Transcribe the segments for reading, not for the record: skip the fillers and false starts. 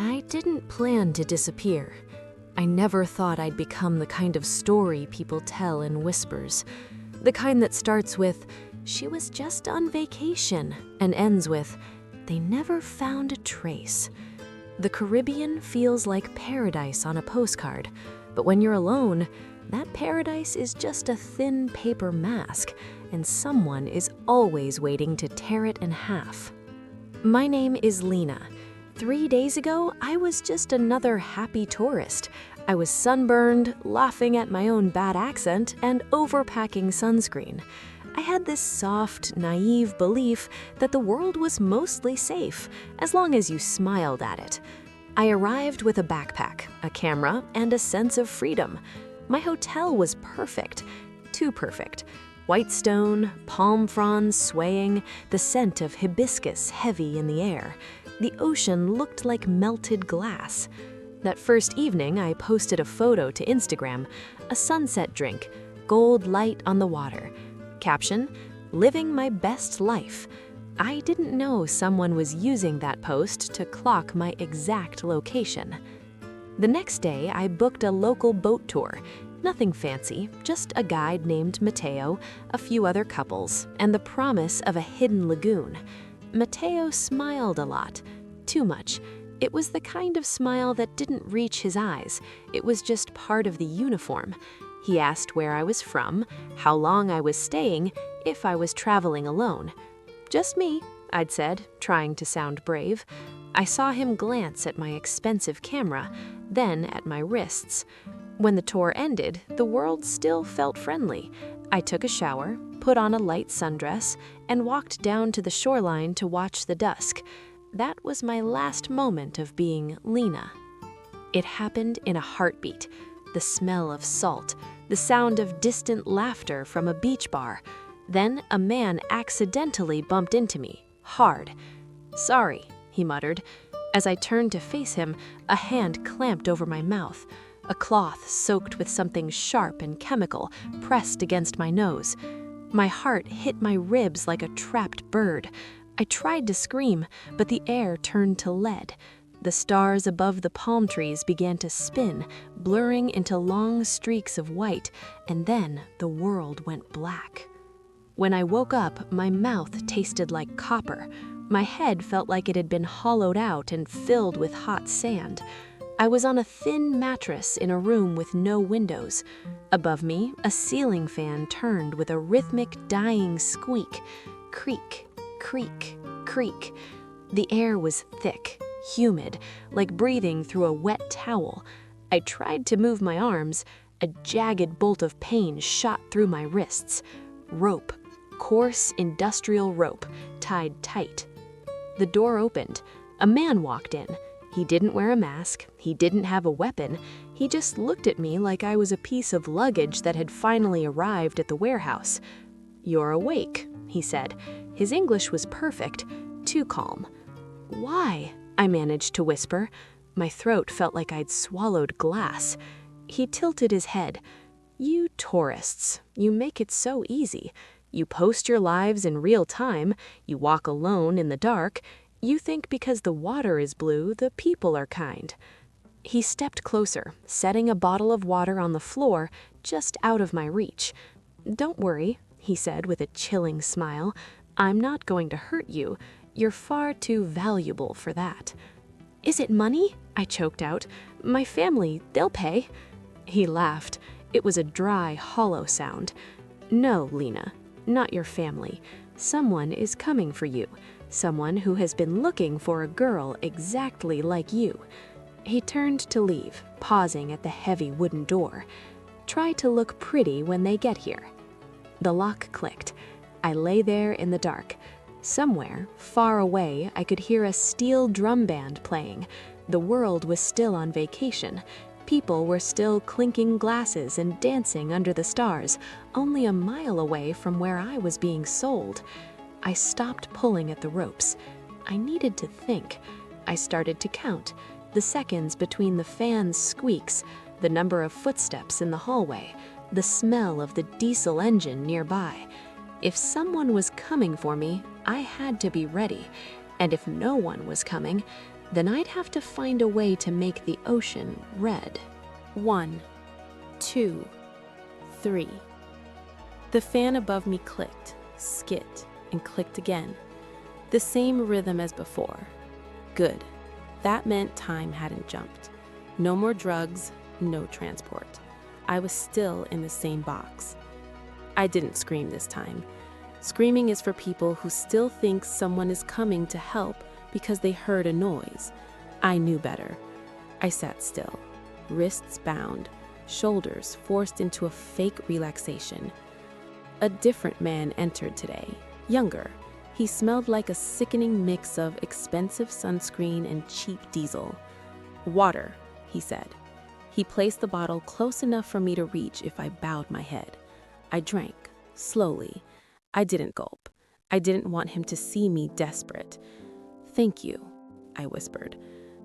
I didn't plan to disappear. I never thought I'd become the kind of story people tell in whispers. The kind that starts with, "She was just on vacation," and ends with, "They never found a trace." The Caribbean feels like paradise on a postcard, but when you're alone, that paradise is just a thin paper mask, and someone is always waiting to tear it in half. My name is Lena. 3 days ago, I was just another happy tourist. I was sunburned, laughing at my own bad accent, and overpacking sunscreen. I had this soft, naive belief that the world was mostly safe, as long as you smiled at it. I arrived with a backpack, a camera, and a sense of freedom. My hotel was perfect, too perfect. White stone, palm fronds swaying, the scent of hibiscus heavy in the air. The ocean looked like melted glass. That first evening, I posted a photo to Instagram, a sunset drink, gold light on the water. Caption, "Living my best life." I didn't know someone was using that post to clock my exact location. The next day, I booked a local boat tour. Nothing fancy, just a guide named Mateo, a few other couples, and the promise of a hidden lagoon. Mateo smiled a lot. Too much. It was the kind of smile that didn't reach his eyes. It was just part of the uniform. He asked where I was from, how long I was staying, if I was traveling alone. "Just me," I'd said, trying to sound brave. I saw him glance at my expensive camera, then at my wrists. When the tour ended, the world still felt friendly. I took a shower, put on a light sundress, and walked down to the shoreline to watch the dusk. That was my last moment of being Lena. It happened in a heartbeat. The smell of salt, the sound of distant laughter from a beach bar. Then a man accidentally bumped into me, hard. "Sorry," he muttered. As I turned to face him, a hand clamped over my mouth. A cloth soaked with something sharp and chemical pressed against my nose. My heart hit my ribs like a trapped bird. I tried to scream, but the air turned to lead. The stars above the palm trees began to spin, blurring into long streaks of white, and then the world went black. When I woke up, my mouth tasted like copper. My head felt like it had been hollowed out and filled with hot sand. I was on a thin mattress in a room with no windows. Above me, a ceiling fan turned with a rhythmic dying squeak. Creak, creak, creak. The air was thick, humid, like breathing through a wet towel. I tried to move my arms. A jagged bolt of pain shot through my wrists. Rope, coarse industrial rope, tied tight. The door opened. A man walked in. He didn't wear a mask. He didn't have a weapon. He just looked at me like I was a piece of luggage that had finally arrived at the warehouse. "You're awake," he said. His English was perfect, too calm. "Why?" I managed to whisper. My throat felt like I'd swallowed glass. He tilted his head. "You tourists, you make it so easy. You post your lives in real time. You walk alone in the dark. You think because the water is blue, the people are kind." He stepped closer, setting a bottle of water on the floor, just out of my reach. "Don't worry," he said with a chilling smile. "I'm not going to hurt you. You're far too valuable for that." "Is it money?" I choked out. "My family, they'll pay." He laughed. It was a dry, hollow sound. "No, Lena, not your family. Someone is coming for you. Someone who has been looking for a girl exactly like you." He turned to leave, pausing at the heavy wooden door. "Try to look pretty when they get here." The lock clicked. I lay there in the dark. Somewhere, far away, I could hear a steel drum band playing. The world was still on vacation. People were still clinking glasses and dancing under the stars, only a mile away from where I was being sold. I stopped pulling at the ropes. I needed to think. I started to count. The seconds between the fan's squeaks, the number of footsteps in the hallway, the smell of the diesel engine nearby. If someone was coming for me, I had to be ready. And if no one was coming, then I'd have to find a way to make the ocean red. 1, 2, 3. The fan above me clicked, skit, and clicked again. The same rhythm as before. Good. That meant time hadn't jumped. No more drugs, no transport. I was still in the same box. I didn't scream this time. Screaming is for people who still think someone is coming to help because they heard a noise. I knew better. I sat still, wrists bound, shoulders forced into a fake relaxation. A different man entered today, younger. He smelled like a sickening mix of expensive sunscreen and cheap diesel. "Water," he said. He placed the bottle close enough for me to reach if I bowed my head. I drank, slowly. I didn't gulp. I didn't want him to see me desperate. "Thank you," I whispered.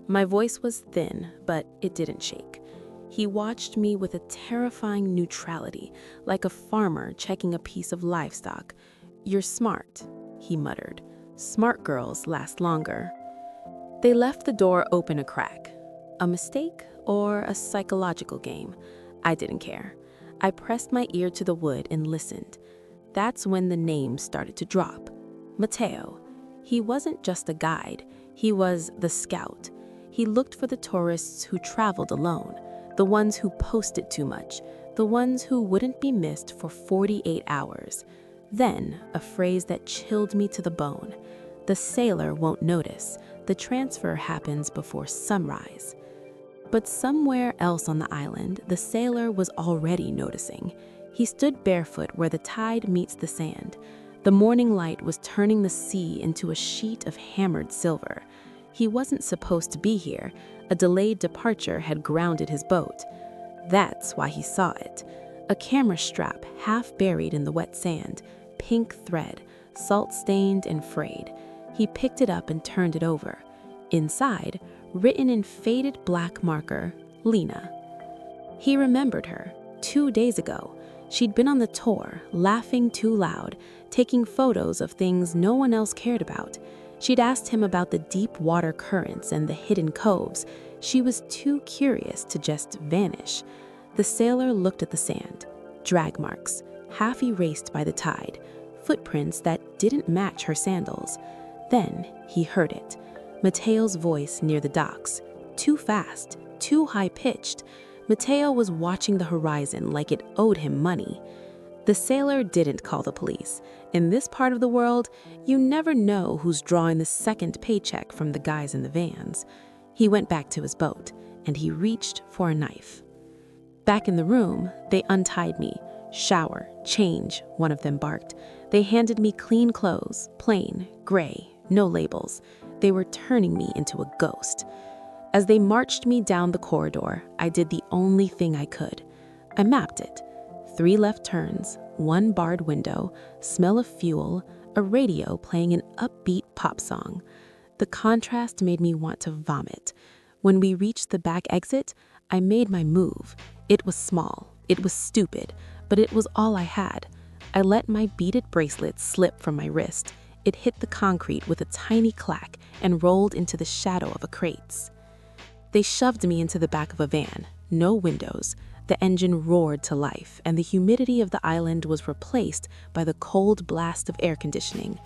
My voice was thin, but it didn't shake. He watched me with a terrifying neutrality, like a farmer checking a piece of livestock. "You're smart," he muttered. "Smart girls last longer." They left the door open a crack. A mistake or a psychological game? I didn't care. I pressed my ear to the wood and listened. That's when the names started to drop. Mateo. He wasn't just a guide. He was the scout. He looked for the tourists who traveled alone, the ones who posted too much, the ones who wouldn't be missed for 48 hours. Then, a phrase that chilled me to the bone. The sailor won't notice. The transfer happens before sunrise. But somewhere else on the island, the sailor was already noticing. He stood barefoot where the tide meets the sand. The morning light was turning the sea into a sheet of hammered silver. He wasn't supposed to be here. A delayed departure had grounded his boat. That's why he saw it. A camera strap half buried in the wet sand, pink thread, salt-stained and frayed. He picked it up and turned it over. Inside, written in faded black marker, Lena. He remembered her. 2 days ago, she'd been on the tour, laughing too loud, taking photos of things no one else cared about. She'd asked him about the deep water currents and the hidden coves. She was too curious to just vanish. The sailor looked at the sand. Drag marks, half erased by the tide, footprints that didn't match her sandals. Then he heard it. Mateo's voice near the docks. Too fast, too high-pitched. Mateo was watching the horizon like it owed him money. The sailor didn't call the police. In this part of the world, you never know who's drawing the second paycheck from the guys in the vans. He went back to his boat, and he reached for a knife. Back in the room, they untied me. "Shower, change," one of them barked. They handed me clean clothes, plain, gray, no labels. They were turning me into a ghost. As they marched me down the corridor, I did the only thing I could. I mapped it. 3 left turns, 1 barred window, smell of fuel, a radio playing an upbeat pop song. The contrast made me want to vomit. When we reached the back exit, I made my move. It was small, it was stupid, but it was all I had. I let my beaded bracelet slip from my wrist. It hit the concrete with a tiny clack and rolled into the shadow of a crates. They shoved me into the back of a van. No windows. The engine roared to life, and the humidity of the island was replaced by the cold blast of air conditioning.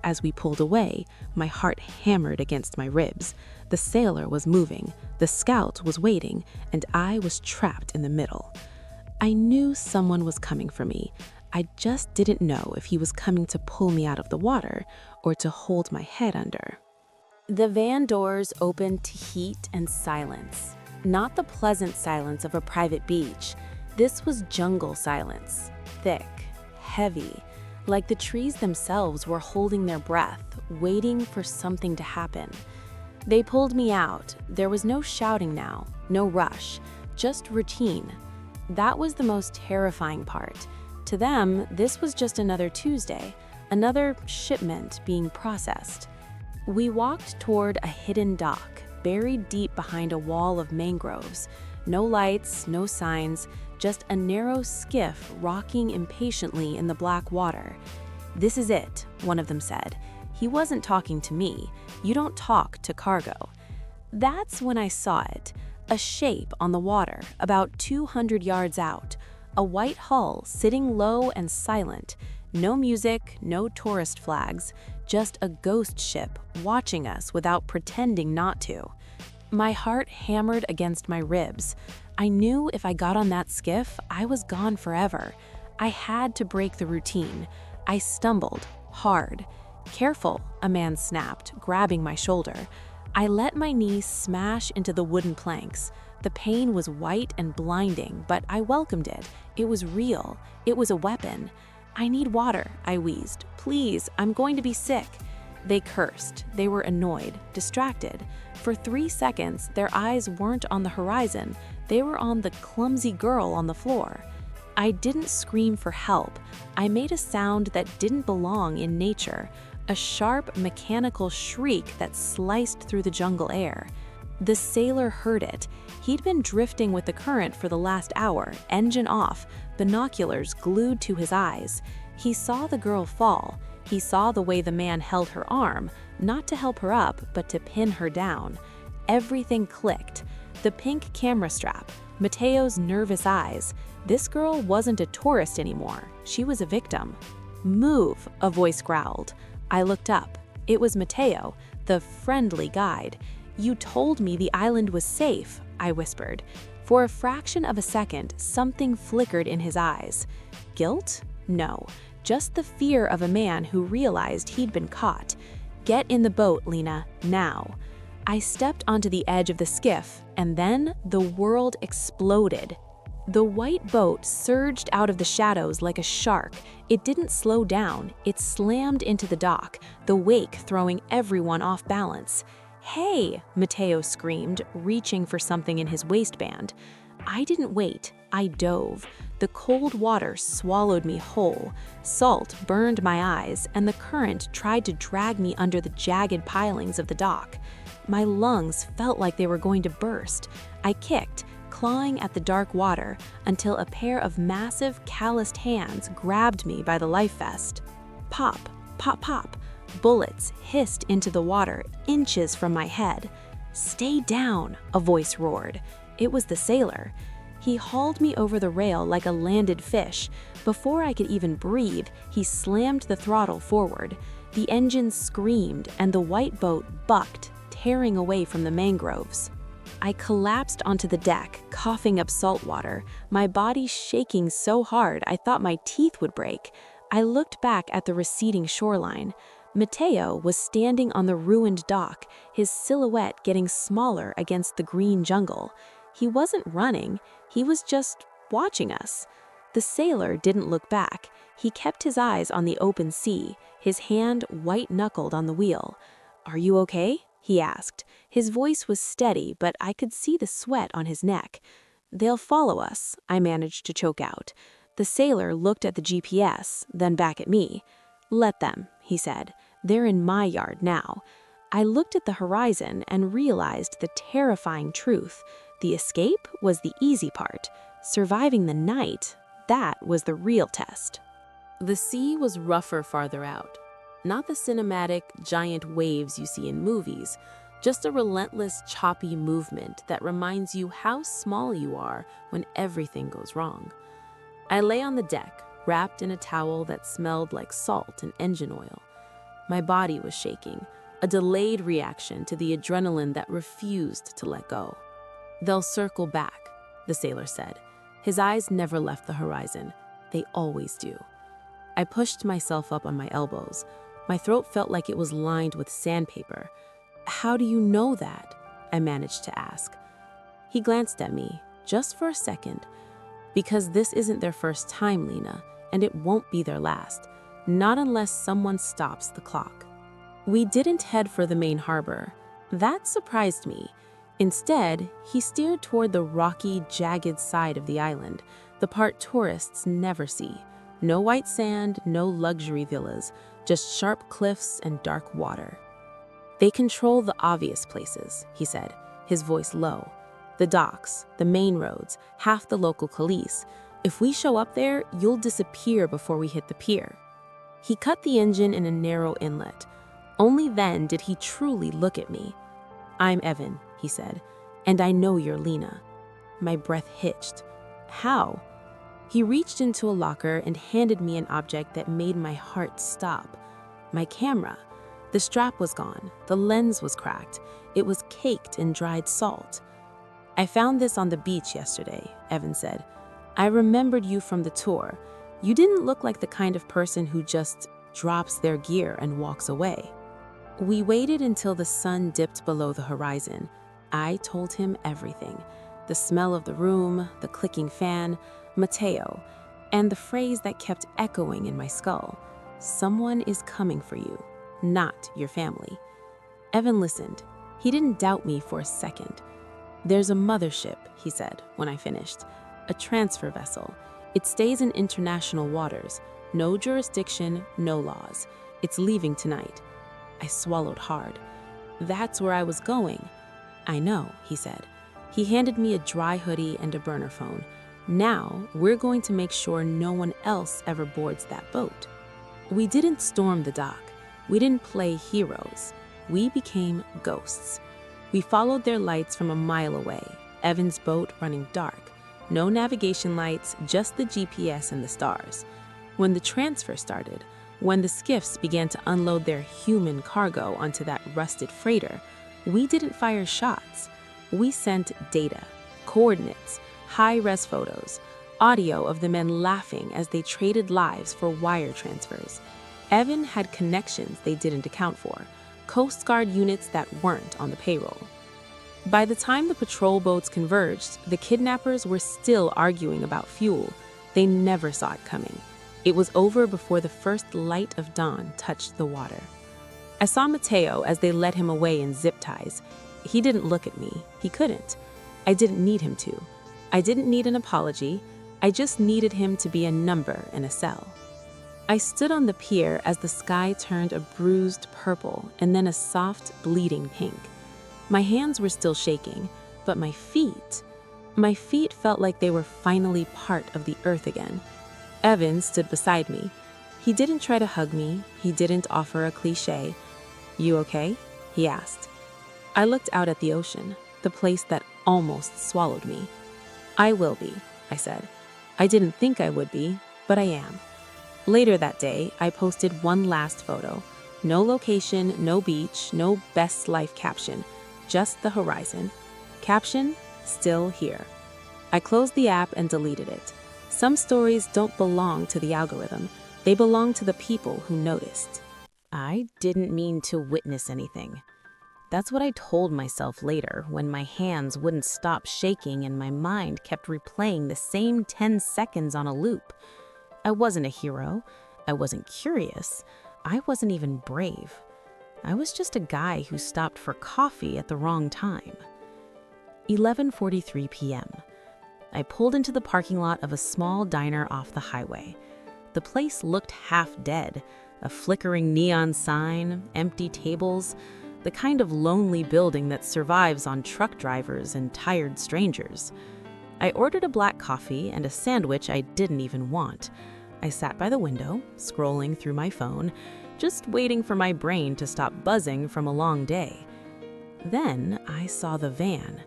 As we pulled away, my heart hammered against my ribs. The sailor was moving, the scout was waiting, and I was trapped in the middle. I knew someone was coming for me. I just didn't know if he was coming to pull me out of the water or to hold my head under. The van doors opened to heat and silence. Not the pleasant silence of a private beach. This was jungle silence, thick, heavy, like the trees themselves were holding their breath, waiting for something to happen. They pulled me out. There was no shouting now, no rush, just routine. That was the most terrifying part. To them, this was just another Tuesday, another shipment being processed. We walked toward a hidden dock, buried deep behind a wall of mangroves. No lights, no signs, just a narrow skiff rocking impatiently in the black water. "This is it," one of them said. He wasn't talking to me. You don't talk to cargo. That's when I saw it, a shape on the water about 200 yards out, a white hull sitting low and silent, no music, no tourist flags, just a ghost ship watching us without pretending not to. My heart hammered against my ribs. I knew if I got on that skiff, I was gone forever. I had to break the routine. I stumbled, hard. "Careful," a man snapped, grabbing my shoulder. I let my knee smash into the wooden planks. The pain was white and blinding, but I welcomed it. It was real. It was a weapon. "I need water," I wheezed. "Please, I'm going to be sick." They cursed. They were annoyed, distracted. For 3 seconds, their eyes weren't on the horizon. They were on the clumsy girl on the floor. I didn't scream for help. I made a sound that didn't belong in nature, a sharp, mechanical shriek that sliced through the jungle air. The sailor heard it. He'd been drifting with the current for the last hour, engine off, binoculars glued to his eyes. He saw the girl fall. He saw the way the man held her arm, not to help her up, but to pin her down. Everything clicked. The pink camera strap, Mateo's nervous eyes. This girl wasn't a tourist anymore. She was a victim. "Move," a voice growled. I looked up. It was Mateo, the friendly guide. "You told me the island was safe," I whispered. For a fraction of a second, something flickered in his eyes. Guilt? No, just the fear of a man who realized he'd been caught. "Get in the boat, Lena, now." I stepped onto the edge of the skiff, and then the world exploded. The white boat surged out of the shadows like a shark. It didn't slow down. It slammed into the dock, the wake throwing everyone off balance. "Hey!" Mateo screamed, reaching for something in his waistband. I didn't wait. I dove. The cold water swallowed me whole. Salt burned my eyes, and the current tried to drag me under the jagged pilings of the dock. My lungs felt like they were going to burst. I kicked, clawing at the dark water, until a pair of massive, calloused hands grabbed me by the life vest. Pop, pop, pop. Bullets hissed into the water, inches from my head. "Stay down," a voice roared. It was the sailor. He hauled me over the rail like a landed fish. Before I could even breathe, he slammed the throttle forward. The engine screamed, and the white boat bucked, tearing away from the mangroves. I collapsed onto the deck, coughing up salt water, my body shaking so hard I thought my teeth would break. I looked back at the receding shoreline. Mateo was standing on the ruined dock, his silhouette getting smaller against the green jungle. He wasn't running, he was just watching us. The sailor didn't look back. He kept his eyes on the open sea, his hand white-knuckled on the wheel. "Are you okay?" he asked. His voice was steady, but I could see the sweat on his neck. "They'll follow us," I managed to choke out. The sailor looked at the GPS, then back at me. "Let them," he said. "They're in my yard now." I looked at the horizon and realized the terrifying truth. The escape was the easy part. Surviving the night, that was the real test. The sea was rougher farther out. Not the cinematic, giant waves you see in movies, just a relentless, choppy movement that reminds you how small you are when everything goes wrong. I lay on the deck, wrapped in a towel that smelled like salt and engine oil. My body was shaking, a delayed reaction to the adrenaline that refused to let go. "They'll circle back," the sailor said. His eyes never left the horizon. They always do. I pushed myself up on my elbows. My throat felt like it was lined with sandpaper. "How do you know that?" I managed to ask. He glanced at me, just for a second. "Because this isn't their first time, Lena, and it won't be their last. Not unless someone stops the clock." We didn't head for the main harbor. That surprised me. Instead, he steered toward the rocky, jagged side of the island, the part tourists never see. No white sand, no luxury villas, just sharp cliffs and dark water. "They control the obvious places," he said, his voice low. "The docks, the main roads, half the local police. If we show up there, you'll disappear before we hit the pier." He cut the engine in a narrow inlet. Only then did he truly look at me. "I'm Evan," he said. "And I know you're Lena." My breath hitched. "How?" He reached into a locker and handed me an object that made my heart stop. My camera. The strap was gone. The lens was cracked. It was caked in dried salt. "I found this on the beach yesterday," Evan said. "I remembered you from the tour. You didn't look like the kind of person who just drops their gear and walks away." We waited until the sun dipped below the horizon. I told him everything. The smell of the room, the clicking fan, Mateo, and the phrase that kept echoing in my skull. "Someone is coming for you, not your family." Evan listened. He didn't doubt me for a second. "There's a mothership," he said when I finished. "A transfer vessel. It stays in international waters. No jurisdiction, no laws. It's leaving tonight." I swallowed hard. "That's where I was going." "I know," he said. He handed me a dry hoodie and a burner phone. "Now, we're going to make sure no one else ever boards that boat." We didn't storm the dock. We didn't play heroes. We became ghosts. We followed their lights from a mile away, Evan's boat running dark. No navigation lights, just the GPS and the stars. When the transfer started, when the skiffs began to unload their human cargo onto that rusted freighter, we didn't fire shots. We sent data, coordinates, high-res photos, audio of the men laughing as they traded lives for wire transfers. Evan had connections they didn't account for, Coast Guard units that weren't on the payroll. By the time the patrol boats converged, the kidnappers were still arguing about fuel. They never saw it coming. It was over before the first light of dawn touched the water. I saw Mateo as they led him away in zip ties. He didn't look at me. He couldn't. I didn't need him to. I didn't need an apology. I just needed him to be a number in a cell. I stood on the pier as the sky turned a bruised purple and then a soft, bleeding pink. My hands were still shaking, but my feet felt like they were finally part of the earth again. Evan stood beside me. He didn't try to hug me. He didn't offer a cliché. "You okay?" he asked. I looked out at the ocean, the place that almost swallowed me. "I will be," I said. I didn't think I would be, but I am. Later that day, I posted one last photo. No location, no beach, no best life caption, just the horizon. Caption, "Still here." I closed the app and deleted it. Some stories don't belong to the algorithm. They belong to the people who noticed. I didn't mean to witness anything. That's what I told myself later when my hands wouldn't stop shaking and my mind kept replaying the same 10 seconds on a loop. I wasn't a hero. I wasn't curious. I wasn't even brave. I was just a guy who stopped for coffee at the wrong time. 11:43 p.m. I pulled into the parking lot of a small diner off the highway. The place looked half dead, a flickering neon sign, empty tables, the kind of lonely building that survives on truck drivers and tired strangers. I ordered a black coffee and a sandwich I didn't even want. I sat by the window, scrolling through my phone, just waiting for my brain to stop buzzing from a long day. Then I saw the van.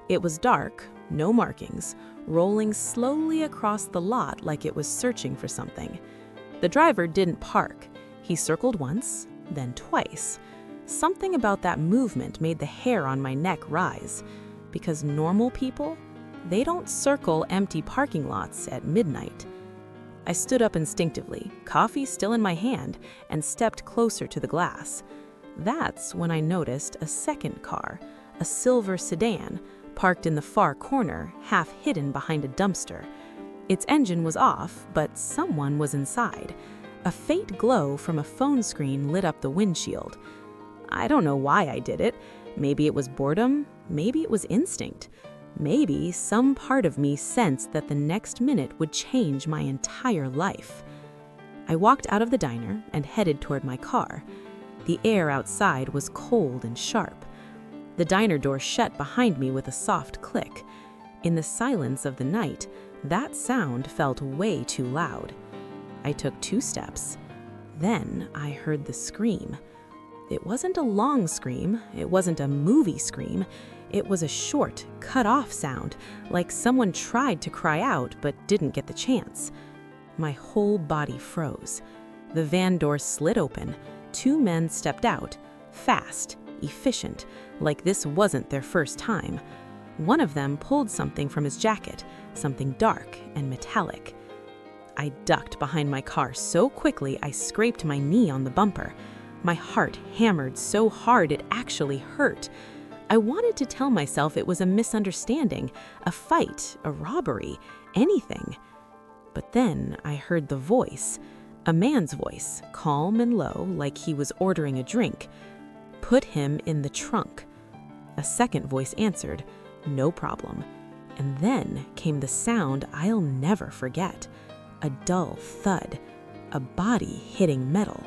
It was dark, no markings, rolling slowly across the lot like it was searching for something. The driver didn't park. He circled once, then twice. Something about that movement made the hair on my neck rise. Because normal people, they don't circle empty parking lots at midnight. I stood up instinctively, coffee still in my hand, and stepped closer to the glass. That's when I noticed a second car, a silver sedan, parked in the far corner, half hidden behind a dumpster. Its engine was off, but someone was inside. A faint glow from a phone screen lit up the windshield. I don't know why I did it. Maybe it was boredom, maybe it was instinct. Maybe some part of me sensed that the next minute would change my entire life. I walked out of the diner and headed toward my car. The air outside was cold and sharp. The diner door shut behind me with a soft click. In the silence of the night, that sound felt way too loud. I took 2 steps. Then I heard the scream. It wasn't a long scream. It wasn't a movie scream. It was a short, cut-off sound, like someone tried to cry out but didn't get the chance. My whole body froze. The van door slid open. 2 men stepped out, fast, efficient, like this wasn't their first time. One of them pulled something from his jacket, something dark and metallic. I ducked behind my car so quickly I scraped my knee on the bumper. My heart hammered so hard it actually hurt. I wanted to tell myself it was a misunderstanding, a fight, a robbery, anything. But then I heard the voice, a man's voice, calm and low, like he was ordering a drink. "Put him in the trunk." A second voice answered, "No problem." And then came the sound I'll never forget. A dull thud, a body hitting metal.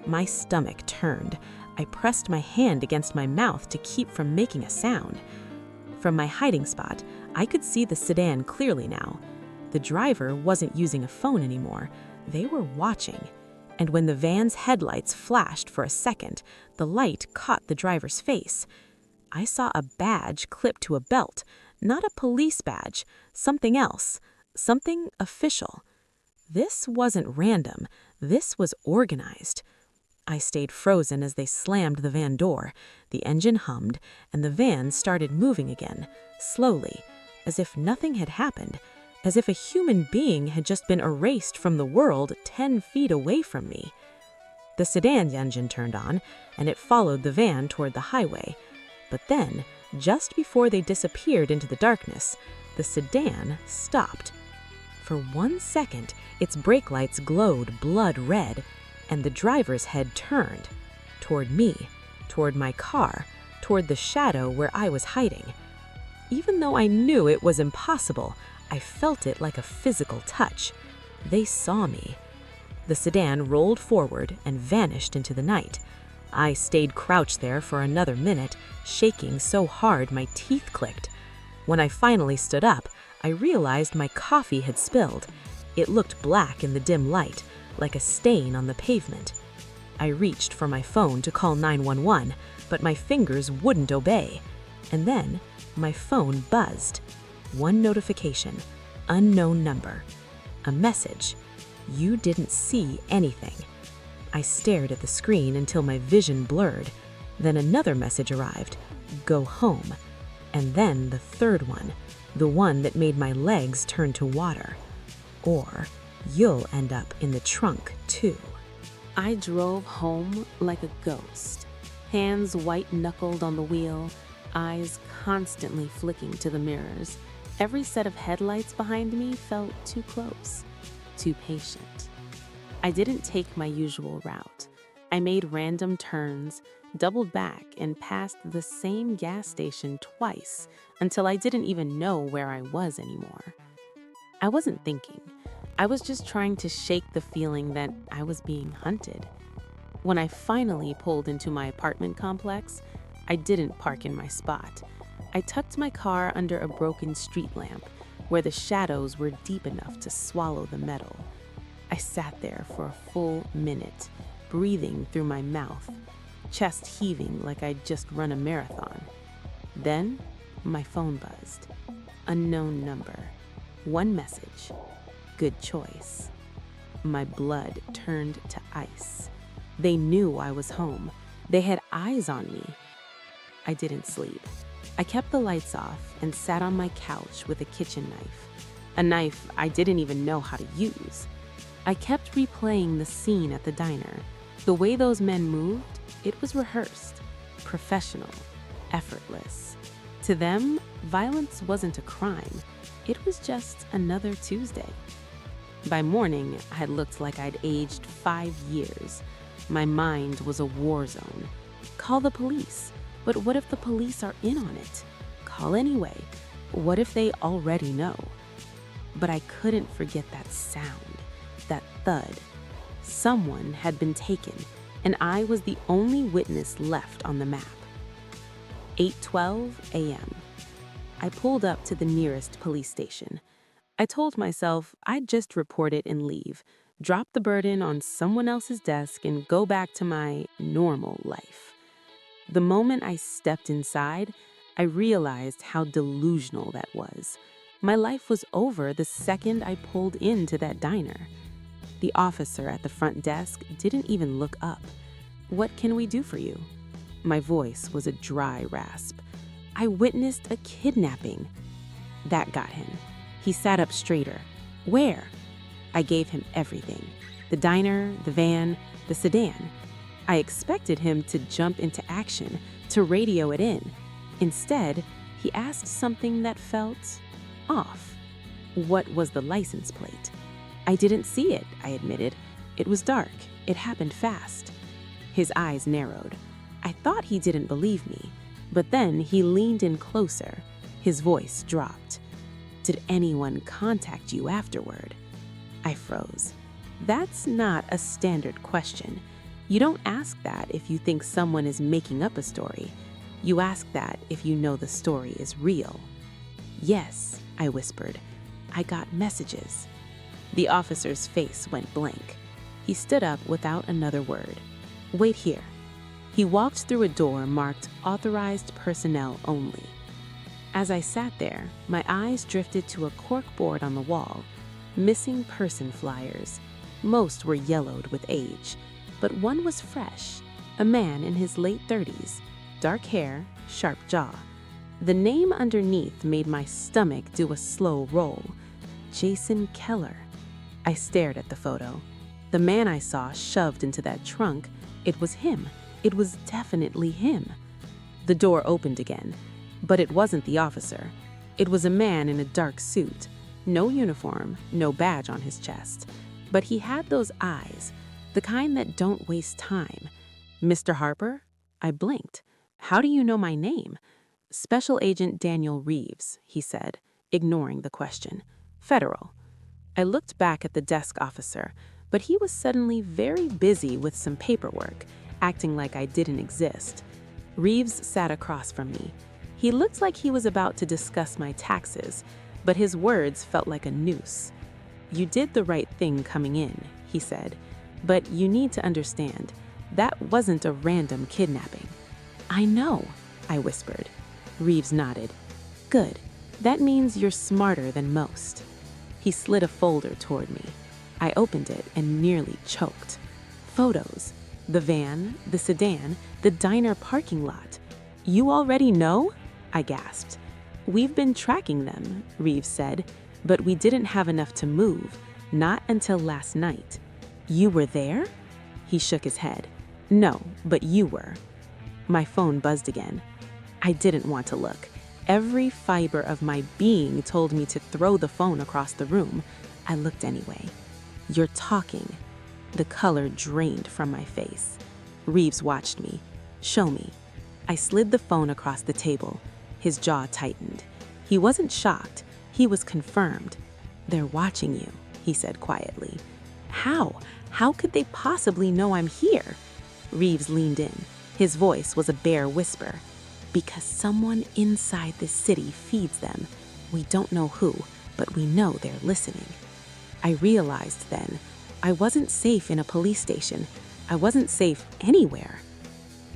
My stomach turned. I pressed my hand against my mouth to keep from making a sound. From my hiding spot, I could see the sedan clearly now. The driver wasn't using a phone anymore. They were watching. And when the van's headlights flashed for a second, the light caught the driver's face. I saw a badge clipped to a belt, not a police badge, something else, something official. This wasn't random. This was organized. I stayed frozen as they slammed the van door. The engine hummed, and the van started moving again, slowly, as if nothing had happened, as if a human being had just been erased from the world 10 feet away from me. The sedan engine turned on, and it followed the van toward the highway. But then, just before they disappeared into the darkness, the sedan stopped. For 1 second, its brake lights glowed blood red, and the driver's head turned toward me, toward my car, toward the shadow where I was hiding. Even though I knew it was impossible, I felt it like a physical touch. They saw me. The sedan rolled forward and vanished into the night. I stayed crouched there for another minute, shaking so hard my teeth clicked. When I finally stood up, I realized my coffee had spilled. It looked black in the dim light, like a stain on the pavement. I reached for my phone to call 911, but my fingers wouldn't obey. And then my phone buzzed. One notification, unknown number. A message. You didn't see anything. I stared at the screen until my vision blurred. Then another message arrived. Go home. And then the third one, the one that made my legs turn to water. Or you'll end up in the trunk too. I drove home like a ghost, hands white-knuckled on the wheel, eyes constantly flicking to the mirrors. Every set of headlights behind me felt too close, too patient. I didn't take my usual route. I made random turns, doubled back, and passed the same gas station twice until I didn't even know where I was anymore. I wasn't thinking. I was just trying to shake the feeling that I was being hunted. When I finally pulled into my apartment complex, I didn't park in my spot. I tucked my car under a broken street lamp where the shadows were deep enough to swallow the metal. I sat there for a full minute, breathing through my mouth, chest heaving like I'd just run a marathon. Then my phone buzzed. Unknown number. One message. Good choice. My blood turned to ice. They knew I was home. They had eyes on me. I didn't sleep. I kept the lights off and sat on my couch with a kitchen knife, a knife I didn't even know how to use. I kept replaying the scene at the diner. The way those men moved, it was rehearsed, professional, effortless. To them, violence wasn't a crime. It was just another Tuesday. By morning, I had looked like I'd aged 5 years. My mind was a war zone. Call the police. But what if the police are in on it? Call anyway. What if they already know? But I couldn't forget that sound, that thud. Someone had been taken, and I was the only witness left on the map. 8:12 a.m. I pulled up to the nearest police station. I told myself I'd just report it and leave, drop the burden on someone else's desk, and go back to my normal life. The moment I stepped inside, I realized how delusional that was. My life was over the second I pulled into that diner. The officer at the front desk didn't even look up. "What can we do for you?" My voice was a dry rasp. "I witnessed a kidnapping." That got him. He sat up straighter. "Where?" I gave him everything. The diner, the van, the sedan. I expected him to jump into action, to radio it in. Instead, he asked something that felt off. What was the license plate? I didn't see it, I admitted. It was dark. It happened fast. His eyes narrowed. I thought he didn't believe me, but then he leaned in closer. His voice dropped. "Did anyone contact you afterward?" I froze. That's not a standard question. You don't ask that if you think someone is making up a story. You ask that if you know the story is real. "Yes," I whispered. "I got messages." The officer's face went blank. He stood up without another word. "Wait here." He walked through a door marked "Authorized Personnel Only." As I sat there, my eyes drifted to a cork board on the wall. Missing person flyers. Most were yellowed with age, but one was fresh. A man in his late 30s, dark hair, sharp jaw. The name underneath made my stomach do a slow roll. Jason Keller. I stared at the photo. The man I saw shoved into that trunk, it was him. It was definitely him. The door opened again, but it wasn't the officer. It was a man in a dark suit. No uniform, no badge on his chest. But he had those eyes, the kind that don't waste time. "Mr. Harper?" I blinked. "How do you know my name?" "Special Agent Daniel Reeves," he said, ignoring the question. "Federal." I looked back at the desk officer, but he was suddenly very busy with some paperwork, acting like I didn't exist. Reeves sat across from me. He looked like he was about to discuss my taxes, but his words felt like a noose. "You did the right thing coming in," he said, "but you need to understand, that wasn't a random kidnapping." "I know," I whispered. Reeves nodded. "Good. That means you're smarter than most." He slid a folder toward me. I opened it and nearly choked. Photos. The van, the sedan, the diner parking lot. "You already know?" I gasped. "We've been tracking them," Reeves said, "but we didn't have enough to move, not until last night." "You were there?" He shook his head. "No, but you were." My phone buzzed again. I didn't want to look. Every fiber of my being told me to throw the phone across the room. I looked anyway. "You're talking." The color drained from my face. Reeves watched me. "Show me." I slid the phone across the table. His jaw tightened. He wasn't shocked. He was confirmed. "They're watching you," he said quietly. "How? How could they possibly know I'm here?" Reeves leaned in. His voice was a bare whisper. "Because someone inside this city feeds them. We don't know who, but we know they're listening." I realized then, I wasn't safe in a police station. I wasn't safe anywhere.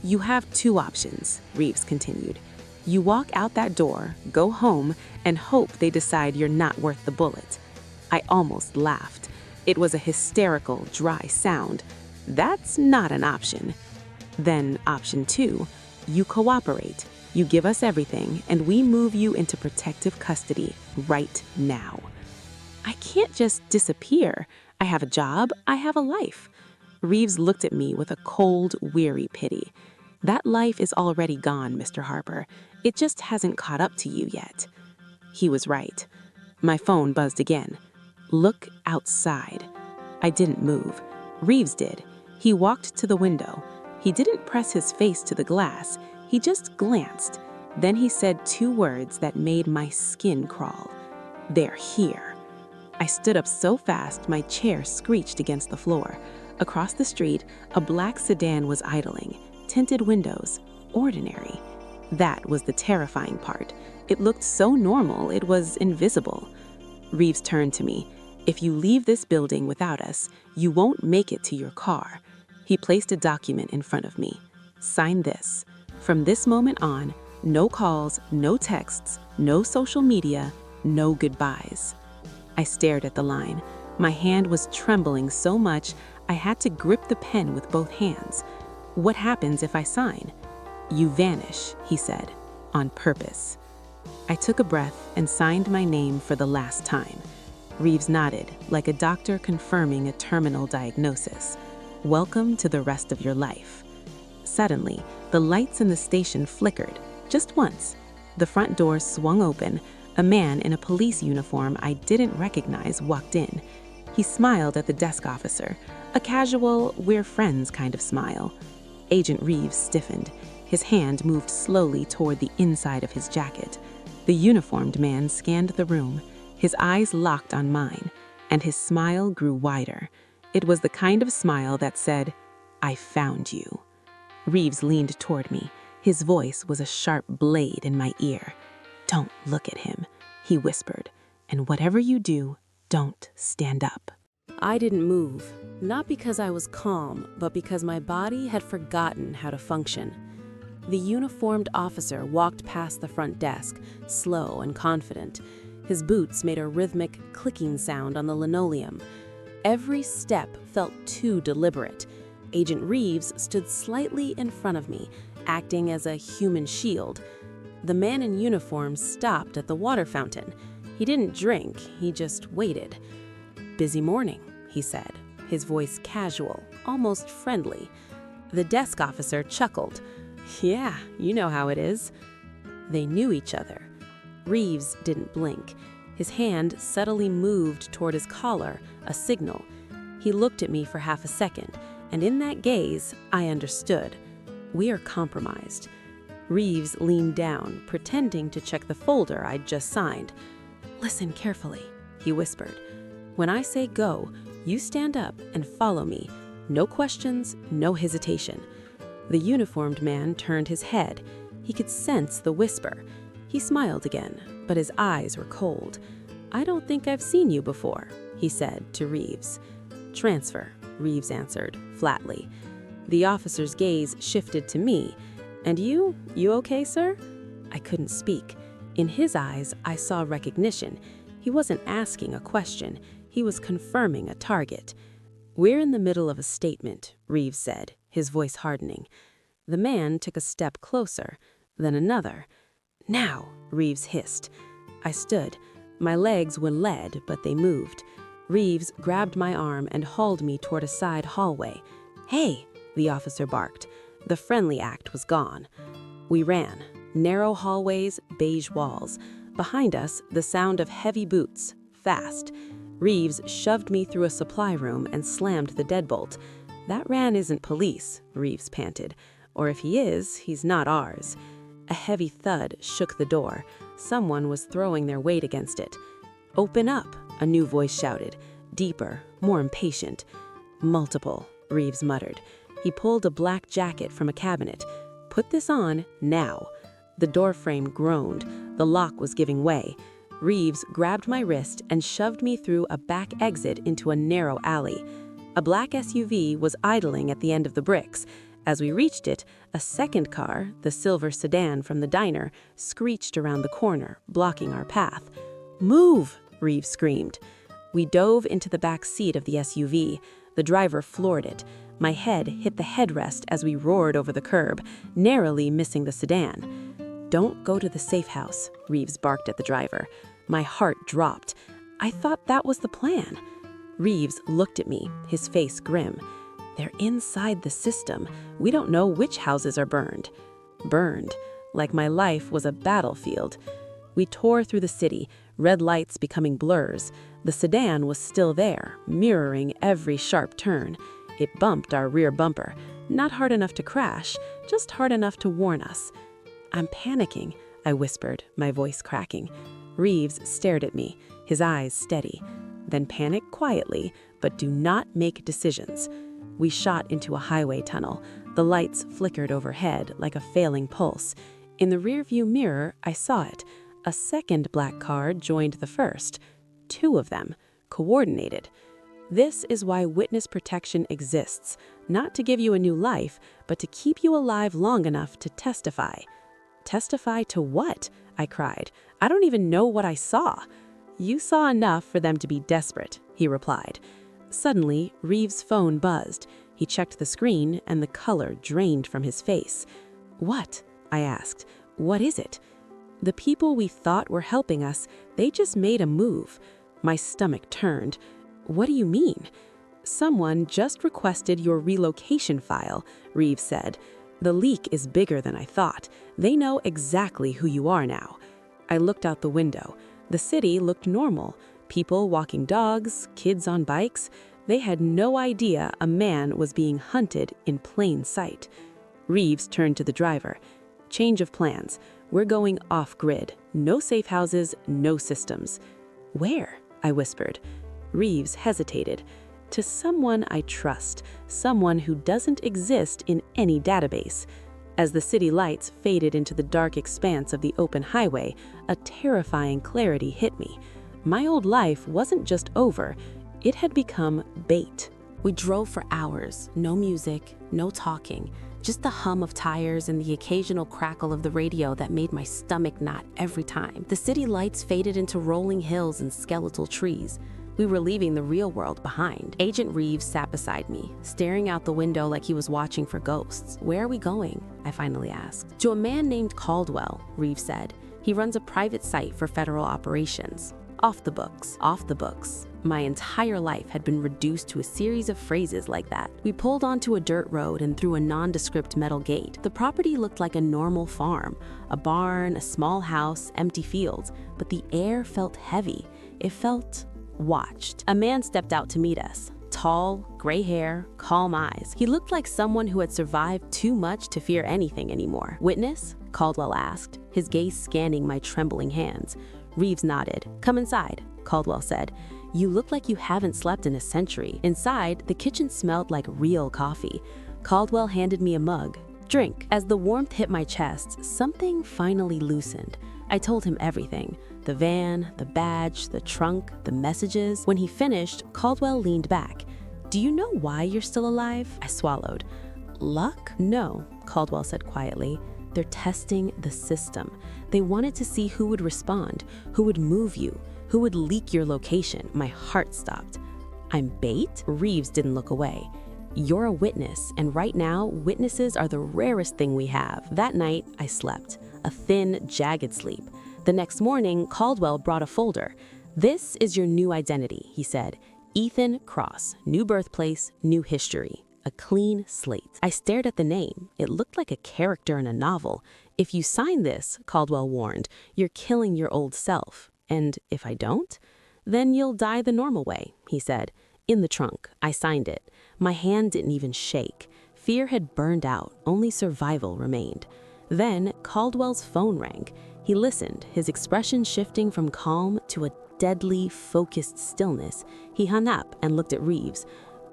"You have two options," Reeves continued. "You walk out that door, go home, and hope they decide you're not worth the bullet." I almost laughed. It was a hysterical, dry sound. "That's not an option." "Then option two, you cooperate. You give us everything, and we move you into protective custody right now." "I can't just disappear. I have a job. I have a life." Reeves looked at me with a cold, weary pity. "That life is already gone, Mr. Harper. It just hasn't caught up to you yet." He was right. My phone buzzed again. "Look outside." I didn't move. Reeves did. He walked to the window. He didn't press his face to the glass. He just glanced. Then he said two words that made my skin crawl. "They're here." I stood up so fast my chair screeched against the floor. Across the street, a black sedan was idling. Tinted windows. Ordinary. That was the terrifying part. It looked so normal, it was invisible. Reeves turned to me. "If you leave this building without us, you won't make it to your car." He placed a document in front of me. "Sign this. From this moment on, No calls, no texts, no social media, no goodbyes. I stared at the line. My hand was trembling so much I had to grip the pen with both hands. What happens if I sign? You vanish, he said, on purpose. I took a breath and signed my name for the last time. Reeves nodded, like a doctor confirming a terminal diagnosis. Welcome to the rest of your life. Suddenly, the lights in the station flickered, just once. The front door swung open. A man in a police uniform I didn't recognize walked in. He smiled at the desk officer, a casual, we're friends kind of smile. Agent Reeves stiffened. His hand moved slowly toward the inside of his jacket. The uniformed man scanned the room. His eyes locked on mine, and his smile grew wider. It was the kind of smile that said, I found you. Reeves leaned toward me. His voice was a sharp blade in my ear. Don't look at him, he whispered, and whatever you do, don't stand up. I didn't move, not because I was calm, but because my body had forgotten how to function. The uniformed officer walked past the front desk, slow and confident. His boots made a rhythmic clicking sound on the linoleum. Every step felt too deliberate. Agent Reeves stood slightly in front of me, acting as a human shield. The man in uniform stopped at the water fountain. He didn't drink, he just waited. Busy morning, he said, his voice casual, almost friendly. The desk officer chuckled. Yeah, you know how it is. They knew each other. Reeves didn't blink. His hand subtly moved toward his collar, a signal. He looked at me for half a second, and in that gaze, I understood. We are compromised. Reeves leaned down, pretending to check the folder I'd just signed. Listen carefully, he whispered. When I say go, you stand up and follow me. No questions, no hesitation. The uniformed man turned his head. He could sense the whisper. He smiled again, but his eyes were cold. I don't think I've seen you before, he said to Reeves. Transfer, Reeves answered, flatly. The officer's gaze shifted to me. And you okay, sir? I couldn't speak. In his eyes, I saw recognition. He wasn't asking a question. He was confirming a target. We're in the middle of a statement, Reeves said, his voice hardening. The man took a step closer, then another. Now, Reeves hissed. I stood. My legs were lead, but they moved. Reeves grabbed my arm and hauled me toward a side hallway. Hey, the officer barked. The friendly act was gone. We ran. Narrow hallways, beige walls. Behind us, the sound of heavy boots, fast. Reeves shoved me through a supply room and slammed the deadbolt. That ran isn't police, Reeves panted. Or if he is, he's not ours. A heavy thud shook the door. Someone was throwing their weight against it. Open up, a new voice shouted, deeper, more impatient. Multiple, Reeves muttered. He pulled a black jacket from a cabinet. Put this on, now. The doorframe groaned. The lock was giving way. Reeves grabbed my wrist and shoved me through a back exit into a narrow alley. A black SUV was idling at the end of the bricks. As we reached it, a second car, the silver sedan from the diner, screeched around the corner, blocking our path. Move, Reeves screamed. We dove into the back seat of the SUV. The driver floored it. My head hit the headrest as we roared over the curb, narrowly missing the sedan. Don't go to the safe house, Reeves barked at the driver. My heart dropped. I thought that was the plan. Reeves looked at me, his face grim. They're inside the system. We don't know which houses are burned. Burned, like my life was a battlefield. We tore through the city, red lights becoming blurs. The sedan was still there, mirroring every sharp turn. It bumped our rear bumper, not hard enough to crash, just hard enough to warn us. I'm panicking, I whispered, my voice cracking. Reeves stared at me, his eyes steady. Then panic quietly, but do not make decisions. We shot into a highway tunnel. The lights flickered overhead like a failing pulse. In the rearview mirror, I saw it. A second black car joined the first. 2 of them, coordinated. This is why witness protection exists, not to give you a new life, but to keep you alive long enough to testify. Testify to what? I cried. I don't even know what I saw. You saw enough for them to be desperate, he replied. Suddenly, Reeves' phone buzzed. He checked the screen and the color drained from his face. What? I asked. What is it? The people we thought were helping us, they just made a move. My stomach turned. What do you mean? Someone just requested your relocation file, Reeves said. The leak is bigger than I thought. They know exactly who you are now. I looked out the window. The city looked normal. People walking dogs, kids on bikes. They had no idea a man was being hunted in plain sight. Reeves turned to the driver. Change of plans. We're going off-grid. No safe houses, no systems. Where? I whispered. Reeves hesitated. To someone I trust, someone who doesn't exist in any database. As the city lights faded into the dark expanse of the open highway, a terrifying clarity hit me. My old life wasn't just over, it had become bait. We drove for hours, no music, no talking, just the hum of tires and the occasional crackle of the radio that made my stomach knot every time. The city lights faded into rolling hills and skeletal trees. We were leaving the real world behind. Agent Reeves sat beside me, staring out the window like he was watching for ghosts. Where are we going? I finally asked. To a man named Caldwell, Reeves said. He runs a private site for federal operations. Off the books, off the books. My entire life had been reduced to a series of phrases like that. We pulled onto a dirt road and through a nondescript metal gate. The property looked like a normal farm, a barn, a small house, empty fields, but the air felt heavy. It felt watched. A man stepped out to meet us. Tall, gray hair, calm eyes. He looked like someone who had survived too much to fear anything anymore. Witness? Caldwell asked, his gaze scanning my trembling hands. Reeves nodded. Come inside, Caldwell said. You look like you haven't slept in a century. Inside, the kitchen smelled like real coffee. Caldwell handed me a mug. Drink. As the warmth hit my chest, something finally loosened. I told him everything. The van, the badge, the trunk, the messages. When he finished, Caldwell leaned back. Do you know why you're still alive? I swallowed. Luck? No, Caldwell said quietly. They're testing the system. They wanted to see who would respond, who would move you, who would leak your location. My heart stopped. I'm bait? Reeves didn't look away. You're a witness, and right now, witnesses are the rarest thing we have. That night, I slept. A thin, jagged sleep. The next morning, Caldwell brought a folder. This is your new identity, he said. Ethan Cross, new birthplace, new history. A clean slate. I stared at the name. It looked like a character in a novel. If you sign this, Caldwell warned, you're killing your old self. And if I don't? Then you'll die the normal way, he said. In the trunk, I signed it. My hand didn't even shake. Fear had burned out. Only survival remained. Then Caldwell's phone rang. He listened, his expression shifting from calm to a deadly, focused stillness. He hung up and looked at Reeves.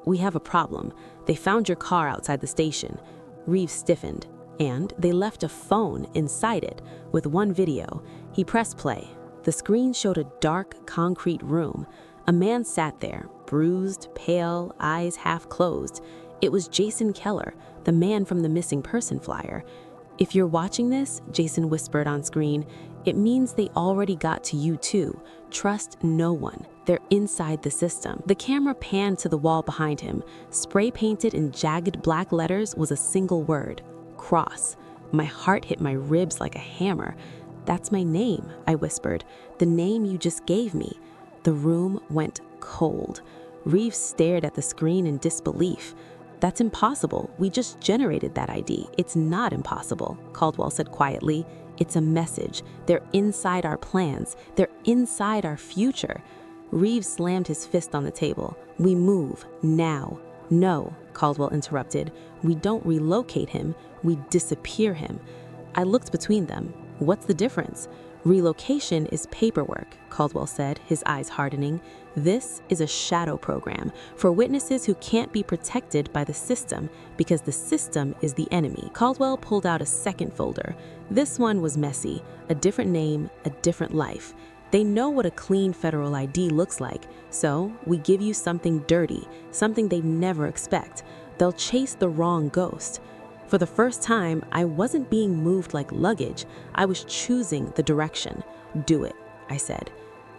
We have a problem. They found your car outside the station. Reeves stiffened, and they left a phone inside it with one video. He pressed play. The screen showed a dark, concrete room. A man sat there, bruised, pale, eyes half closed. It was Jason Keller, the man from the missing person flyer. If you're watching this, Jason whispered on screen, it means they already got to you too. Trust no one. They're inside the system. The camera panned to the wall behind him. Spray painted in jagged black letters was a single word, Cross. My heart hit my ribs like a hammer. That's my name, I whispered. The name you just gave me. The room went cold. Reeves stared at the screen in disbelief. That's impossible. We just generated that ID. It's not impossible, Caldwell said quietly. It's a message. They're inside our plans. They're inside our future. Reeves slammed his fist on the table. We move now. No, Caldwell interrupted. We don't relocate him. We disappear him. I looked between them. What's the difference? Relocation is paperwork, Caldwell said, his eyes hardening. This is a shadow program for witnesses who can't be protected by the system because the system is the enemy. Caldwell pulled out a second folder. This one was messy, a different name, a different life. They know what a clean federal ID looks like, so we give you something dirty, something they never expect. They'll chase the wrong ghost. For the first time, I wasn't being moved like luggage. I was choosing the direction. Do it, I said.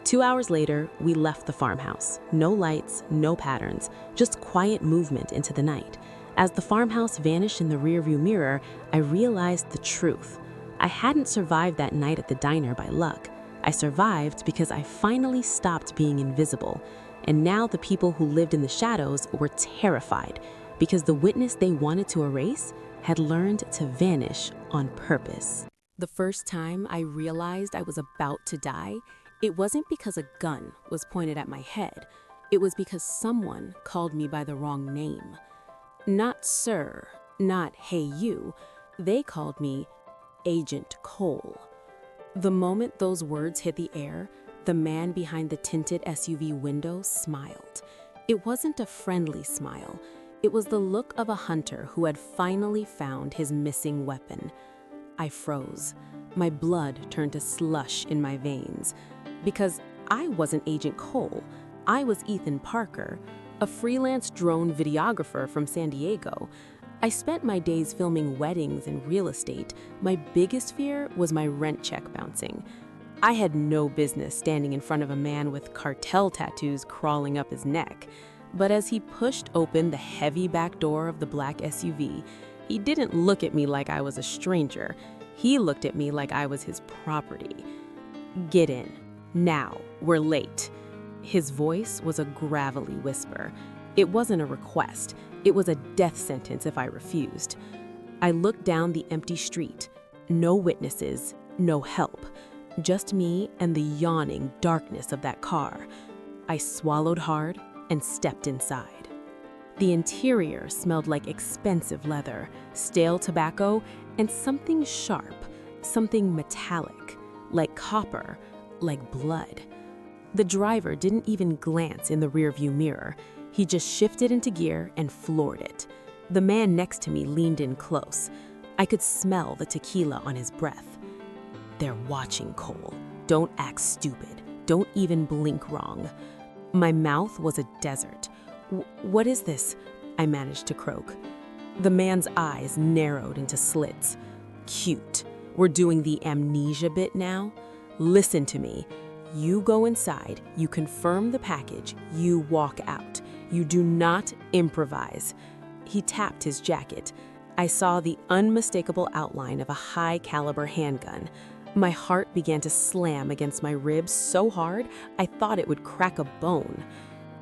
2 hours later, we left the farmhouse. No lights, no patterns, just quiet movement into the night. As the farmhouse vanished in the rearview mirror, I realized the truth. I hadn't survived that night at the diner by luck. I survived because I finally stopped being invisible. And now the people who lived in the shadows were terrified because the witness they wanted to erase had learned to vanish on purpose. The first time I realized I was about to die, it wasn't because a gun was pointed at my head. It was because someone called me by the wrong name. Not sir, not hey you. They called me Agent Cole. The moment those words hit the air, the man behind the tinted SUV window smiled. It wasn't a friendly smile. It was the look of a hunter who had finally found his missing weapon. I froze. My blood turned to slush in my veins. Because I wasn't Agent Cole. I was Ethan Parker, a freelance drone videographer from San Diego. I spent my days filming weddings and real estate. My biggest fear was my rent check bouncing. I had no business standing in front of a man with cartel tattoos crawling up his neck. But as he pushed open the heavy back door of the black SUV, he didn't look at me like I was a stranger. He looked at me like I was his property. Get in. Now. We're late. His voice was a gravelly whisper. It wasn't a request. It was a death sentence if I refused. I looked down the empty street. No witnesses, no help. Just me and the yawning darkness of that car. I swallowed hard and stepped inside. The interior smelled like expensive leather, stale tobacco, and something sharp, something metallic, like copper, like blood. The driver didn't even glance in the rearview mirror. He just shifted into gear and floored it. The man next to me leaned in close. I could smell the tequila on his breath. They're watching, Cole. Don't act stupid. Don't even blink wrong. My mouth was a desert. What is this? I managed to croak. The man's eyes narrowed into slits. Cute. We're doing the amnesia bit now? Listen to me. You go inside, you confirm the package, you walk out. You do not improvise. He tapped his jacket. I saw the unmistakable outline of a high-caliber handgun. My heart began to slam against my ribs so hard I thought it would crack a bone.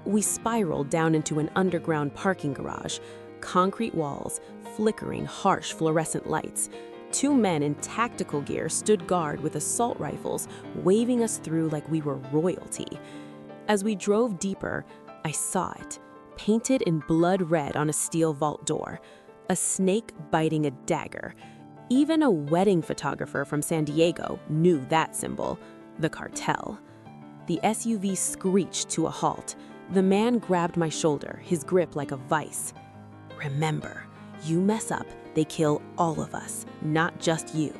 We spiraled down into an underground parking garage. Concrete walls, flickering harsh fluorescent lights. 2 men in tactical gear stood guard with assault rifles, waving us through like we were royalty. As we drove deeper, I saw it, painted in blood red on a steel vault door. A snake biting a dagger. Even a wedding photographer from San Diego knew that symbol, the cartel. The SUV screeched to a halt. The man grabbed my shoulder, his grip like a vice. Remember, you mess up, they kill all of us, not just you.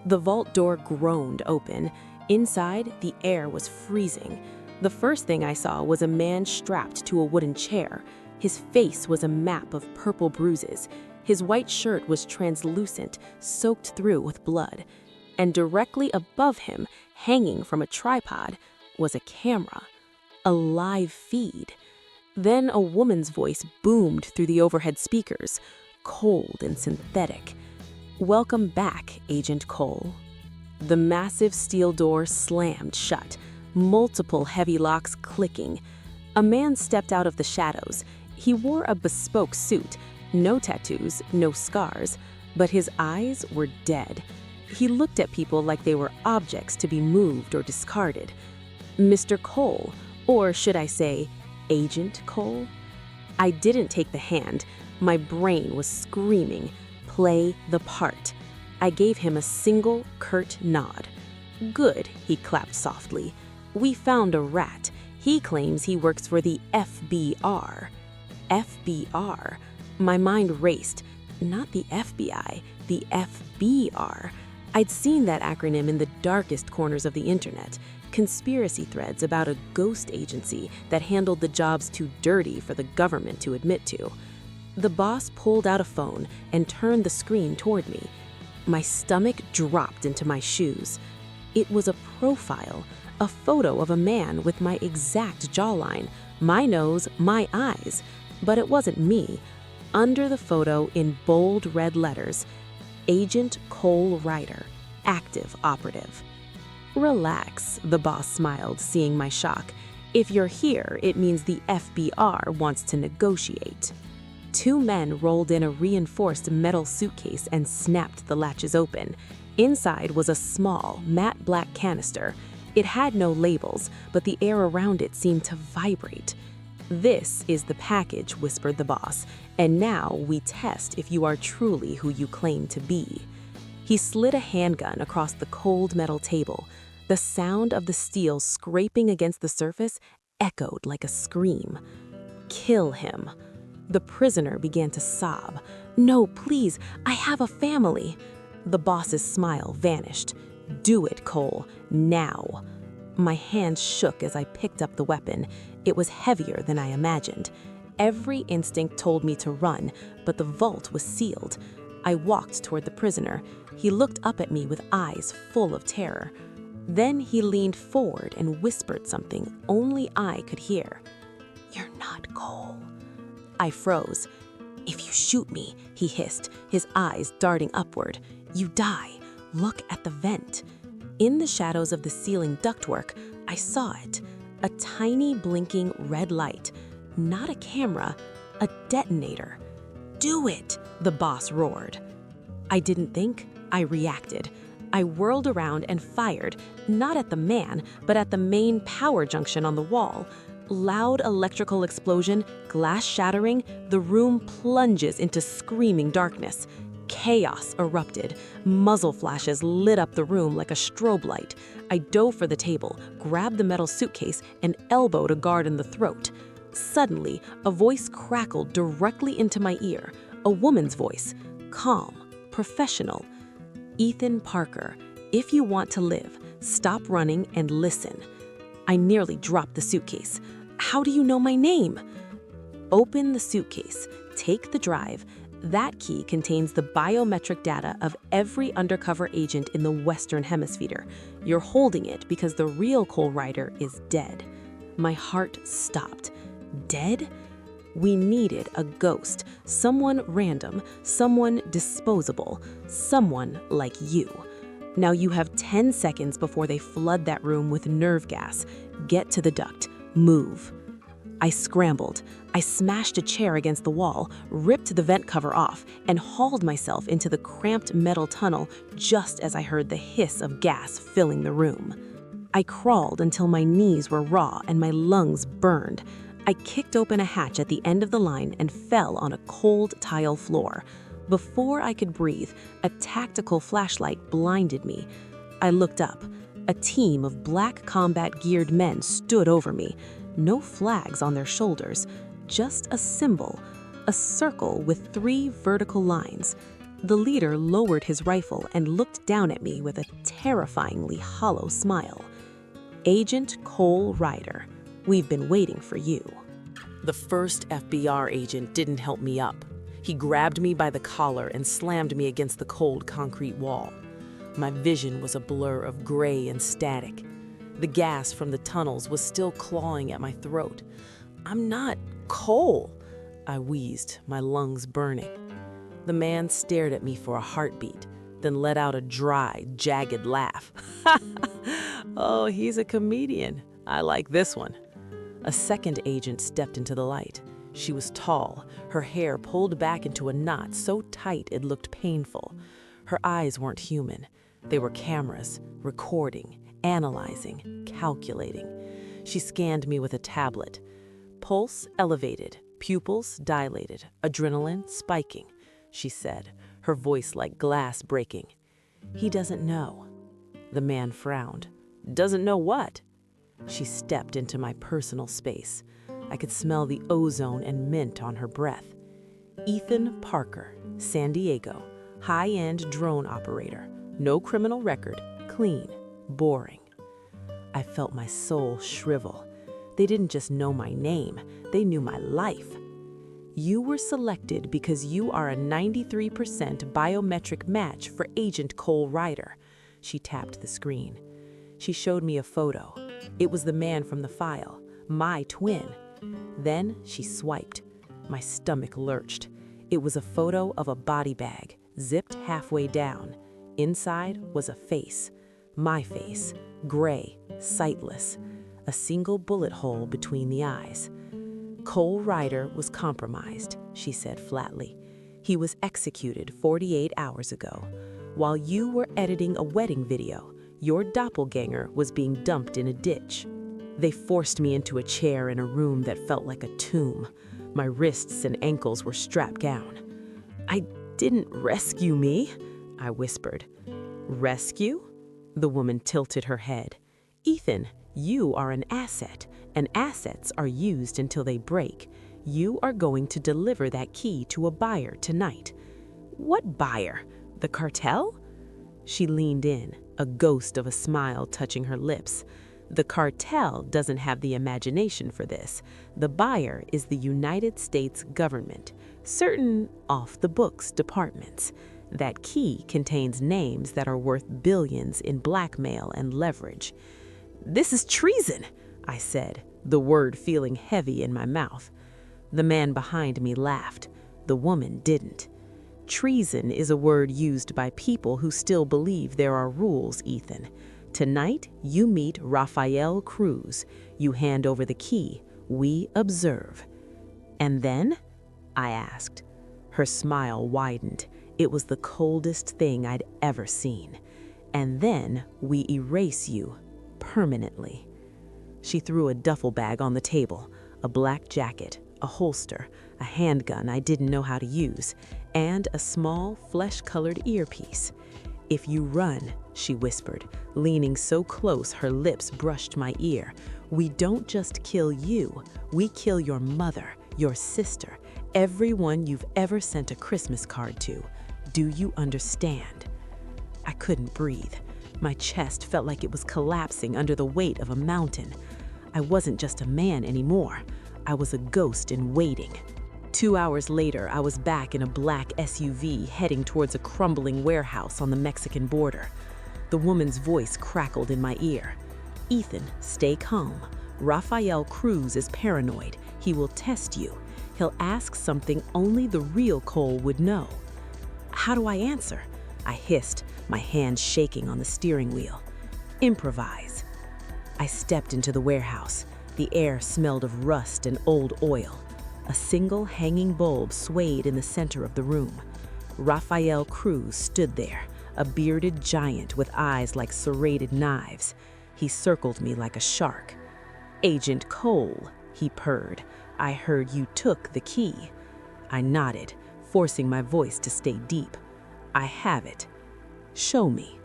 The vault door groaned open. Inside, the air was freezing. The first thing I saw was a man strapped to a wooden chair. His face was a map of purple bruises. His white shirt was translucent, soaked through with blood. And directly above him, hanging from a tripod, was a camera. A live feed. Then a woman's voice boomed through the overhead speakers, cold and synthetic. Welcome back, Agent Cole. The massive steel door slammed shut, multiple heavy locks clicking. A man stepped out of the shadows. He wore a bespoke suit, no tattoos, no scars, but his eyes were dead. He looked at people like they were objects to be moved or discarded. Mr. Cole, or should I say, Agent Cole? I didn't take the hand. My brain was screaming, play the part. I gave him a single curt nod. Good, he clapped softly. We found a rat. He claims he works for the FBR. FBR? My mind raced. Not the FBI, the FBR. I'd seen that acronym in the darkest corners of the internet. Conspiracy threads about a ghost agency that handled the jobs too dirty for the government to admit to. The boss pulled out a phone and turned the screen toward me. My stomach dropped into my shoes. It was a profile, a photo of a man with my exact jawline, my nose, my eyes. But it wasn't me. Under the photo, in bold red letters, Agent Cole Ryder, active operative. Relax, the boss smiled, seeing my shock. If you're here, it means the FBR wants to negotiate. Two men rolled in a reinforced metal suitcase and snapped the latches open. Inside was a small, matte black canister. It had no labels, but the air around it seemed to vibrate. "This is the package," whispered the boss, "and now we test if you are truly who you claim to be." He slid a handgun across the cold metal table. The sound of the steel scraping against the surface echoed like a scream. "Kill him." The prisoner began to sob. "No, please, I have a family." The boss's smile vanished. "Do it, Cole, now." My hands shook as I picked up the weapon. It was heavier than I imagined. Every instinct told me to run, but the vault was sealed. I walked toward the prisoner. He looked up at me with eyes full of terror. Then he leaned forward and whispered something only I could hear. "You're not Cole." I froze. "If you shoot me," he hissed, his eyes darting upward, "you die. Look at the vent." In the shadows of the ceiling ductwork, I saw it. A tiny blinking red light. Not a camera, a detonator. "Do it," the boss roared. I didn't think, I reacted. I whirled around and fired, not at the man, but at the main power junction on the wall. Loud electrical explosion, glass shattering, the room plunges into screaming darkness. Chaos erupted. Muzzle flashes lit up the room like a strobe light. I dove for the table, grabbed the metal suitcase, and elbowed a guard in the throat. Suddenly, a voice crackled directly into my ear. A woman's voice. Calm, professional. "Ethan Parker, if you want to live, stop running and listen." I nearly dropped the suitcase. "How do you know my name?" "Open the suitcase. Take the drive. That key contains the biometric data of every undercover agent in the Western Hemisphere. You're holding it because the real Cole Ryder is dead." My heart stopped. Dead? We needed a ghost, someone random, someone disposable, someone like you. Now you have 10 seconds before they flood that room with nerve gas. Get to the duct. Move. I scrambled. I smashed a chair against the wall, ripped the vent cover off, and hauled myself into the cramped metal tunnel just as I heard the hiss of gas filling the room. I crawled until my knees were raw and my lungs burned. I kicked open a hatch at the end of the line and fell on a cold tile floor. Before I could breathe, a tactical flashlight blinded me. I looked up. A team of black combat-geared men stood over me. No flags on their shoulders, just a symbol, a circle with 3 vertical lines. The leader lowered his rifle and looked down at me with a terrifyingly hollow smile. "Agent Cole Ryder, we've been waiting for you." The first FBR agent didn't help me up. He grabbed me by the collar and slammed me against the cold concrete wall. My vision was a blur of gray and static. The gas from the tunnels was still clawing at my throat. "I'm not Cole," I wheezed, my lungs burning. The man stared at me for a heartbeat, then let out a dry, jagged laugh. "Oh, he's a comedian. I like this one." A second agent stepped into the light. She was tall, her hair pulled back into a knot so tight it looked painful. Her eyes weren't human. They were cameras, recording, analyzing, calculating. She scanned me with a tablet. Pulse elevated, pupils dilated, adrenaline spiking, she said, her voice like glass breaking. "He doesn't know." The man frowned. "Doesn't know what?" She stepped into my personal space. I could smell the ozone and mint on her breath. "Ethan Parker, San Diego, high-end drone operator. No criminal record, clean, boring." I felt my soul shrivel. They didn't just know my name, they knew my life. You were selected because you are a 93% biometric match for Agent Cole Ryder. She tapped the screen. She showed me a photo. It was the man from the file, my twin. Then she swiped. My stomach lurched. It was a photo of a body bag, zipped halfway down. Inside was a face. My face, gray, sightless. A single bullet hole between the eyes. Cole Ryder was compromised, she said flatly. He was executed 48 hours ago. While you were editing a wedding video, your doppelganger was being dumped in a ditch. They forced me into a chair in a room that felt like a tomb. My wrists and ankles were strapped down. "I didn't rescue me," I whispered. "Rescue?" The woman tilted her head. "Ethan, you are an asset, and assets are used until they break. You are going to deliver that key to a buyer tonight." "What buyer? The cartel?" She leaned in, a ghost of a smile touching her lips. "The cartel doesn't have the imagination for this. The buyer is the United States government, certain off-the-books departments. That key contains names that are worth billions in blackmail and leverage." "This is treason," I said, the word feeling heavy in my mouth. The man behind me laughed. The woman didn't. "Treason is a word used by people who still believe there are rules, Ethan. Tonight, you meet Rafael Cruz. You hand over the key. We observe." "And then?" I asked. Her smile widened. It was the coldest thing I'd ever seen. "And then we erase you permanently." She threw a duffel bag on the table, a black jacket, a holster, a handgun I didn't know how to use, and a small, flesh-colored earpiece. "If you run," she whispered, leaning so close her lips brushed my ear, "we don't just kill you, we kill your mother, your sister, everyone you've ever sent a Christmas card to. Do you understand?" I couldn't breathe. My chest felt like it was collapsing under the weight of a mountain. I wasn't just a man anymore. I was a ghost in waiting. 2 hours later, I was back in a black SUV heading towards a crumbling warehouse on the Mexican border. The woman's voice crackled in my ear. "Ethan, stay calm. Rafael Cruz is paranoid. He will test you. He'll ask something only the real Cole would know." "How do I answer?" I hissed, my hands shaking on the steering wheel. "Improvise." I stepped into the warehouse. The air smelled of rust and old oil. A single hanging bulb swayed in the center of the room. Rafael Cruz stood there, a bearded giant with eyes like serrated knives. He circled me like a shark. "Agent Cole," he purred. "I heard you took the key." I nodded, forcing my voice to stay deep. "I have it." "Show me."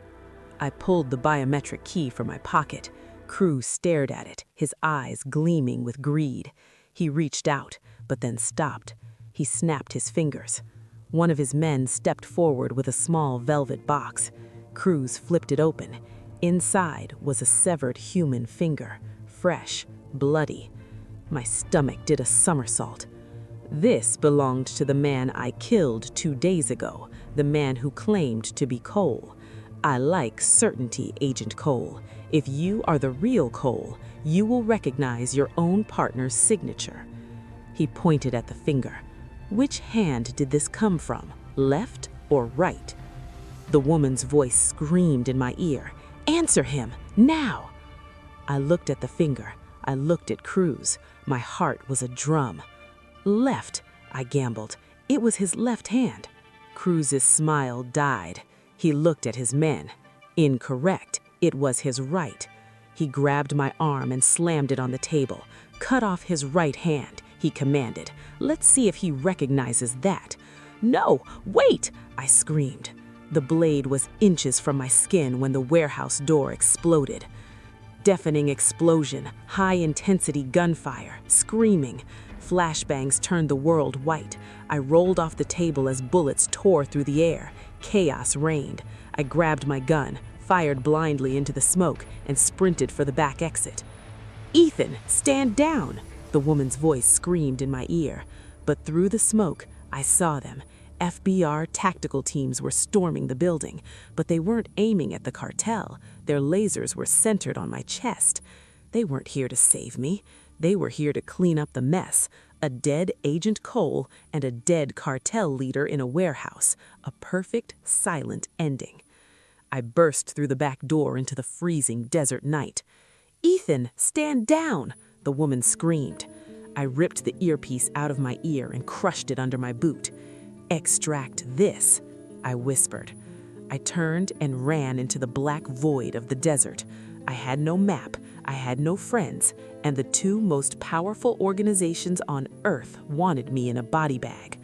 I pulled the biometric key from my pocket. Cruz stared at it, his eyes gleaming with greed. He reached out, but then stopped. He snapped his fingers. One of his men stepped forward with a small velvet box. Cruz flipped it open. Inside was a severed human finger, fresh, bloody. My stomach did a somersault. This belonged to the man I killed 2 days ago, the man who claimed to be Cole. I like certainty, Agent Cole. If you are the real Cole, you will recognize your own partner's signature. He pointed at the finger. Which hand did this come from, left or right? The woman's voice screamed in my ear. "Answer him, now!" I looked at the finger. I looked at Cruz. My heart was a drum. "Left," I gambled. It was his left hand. Cruz's smile died. He looked at his men. Incorrect. It was his right. He grabbed my arm and slammed it on the table. "Cut off his right hand," he commanded. "Let's see if he recognizes that." "No, wait!" I screamed. The blade was inches from my skin when the warehouse door exploded. Deafening explosion, high-intensity gunfire, screaming. Flashbangs turned the world white. I rolled off the table as bullets tore through the air. Chaos reigned. I grabbed my gun, fired blindly into the smoke, and sprinted for the back exit. "Ethan, stand down!" The woman's voice screamed in my ear. But through the smoke, I saw them. FBR tactical teams were storming the building, but they weren't aiming at the cartel. Their lasers were centered on my chest. They weren't here to save me. They were here to clean up the mess. A dead Agent Cole and a dead cartel leader in a warehouse. A perfect, silent ending. I burst through the back door into the freezing desert night. "Ethan, stand down!" the woman screamed. I ripped the earpiece out of my ear and crushed it under my boot. "Extract this," I whispered. I turned and ran into the black void of the desert. I had no map, I had no friends, and the two most powerful organizations on Earth wanted me in a body bag.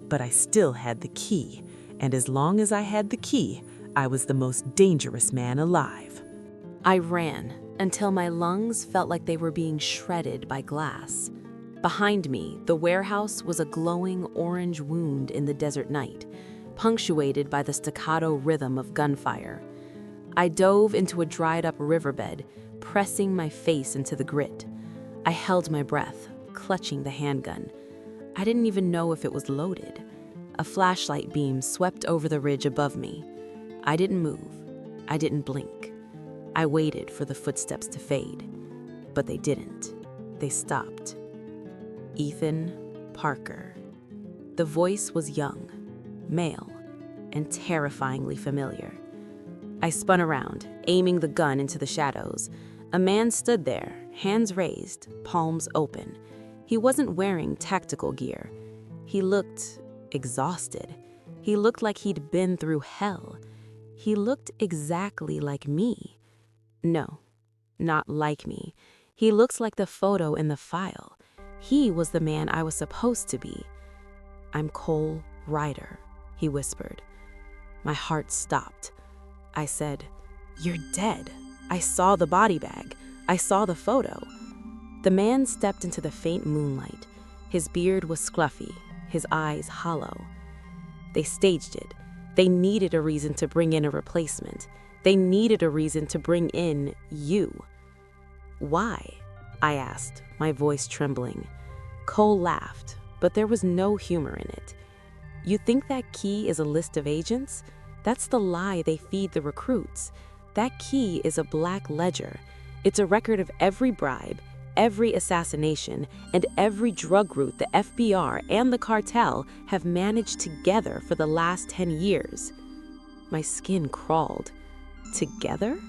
But I still had the key, and as long as I had the key, I was the most dangerous man alive. I ran until my lungs felt like they were being shredded by glass. Behind me, the warehouse was a glowing orange wound in the desert night, punctuated by the staccato rhythm of gunfire. I dove into a dried-up riverbed, pressing my face into the grit. I held my breath, clutching the handgun. I didn't even know if it was loaded. A flashlight beam swept over the ridge above me. I didn't move. I didn't blink. I waited for the footsteps to fade, but they didn't. They stopped. Ethan Parker. The voice was young, male, and terrifyingly familiar. I spun around, aiming the gun into the shadows. A man stood there, hands raised, palms open. He wasn't wearing tactical gear. He looked exhausted. He looked like he'd been through hell. He looked exactly like me. No, not like me. He looked like the photo in the file. He was the man I was supposed to be. "I'm Cole Ryder," he whispered. My heart stopped. I said, "You're dead. I saw the body bag. I saw the photo." The man stepped into the faint moonlight. His beard was scruffy, his eyes hollow. They staged it. They needed a reason to bring in a replacement. They needed a reason to bring in you. "Why?" I asked, my voice trembling. Cole laughed, but there was no humor in it. "You think that key is a list of agents? That's the lie they feed the recruits. That key is a black ledger. It's a record of every bribe, every assassination, and every drug route the FBR and the cartel have managed together for the last 10 years. My skin crawled. Together?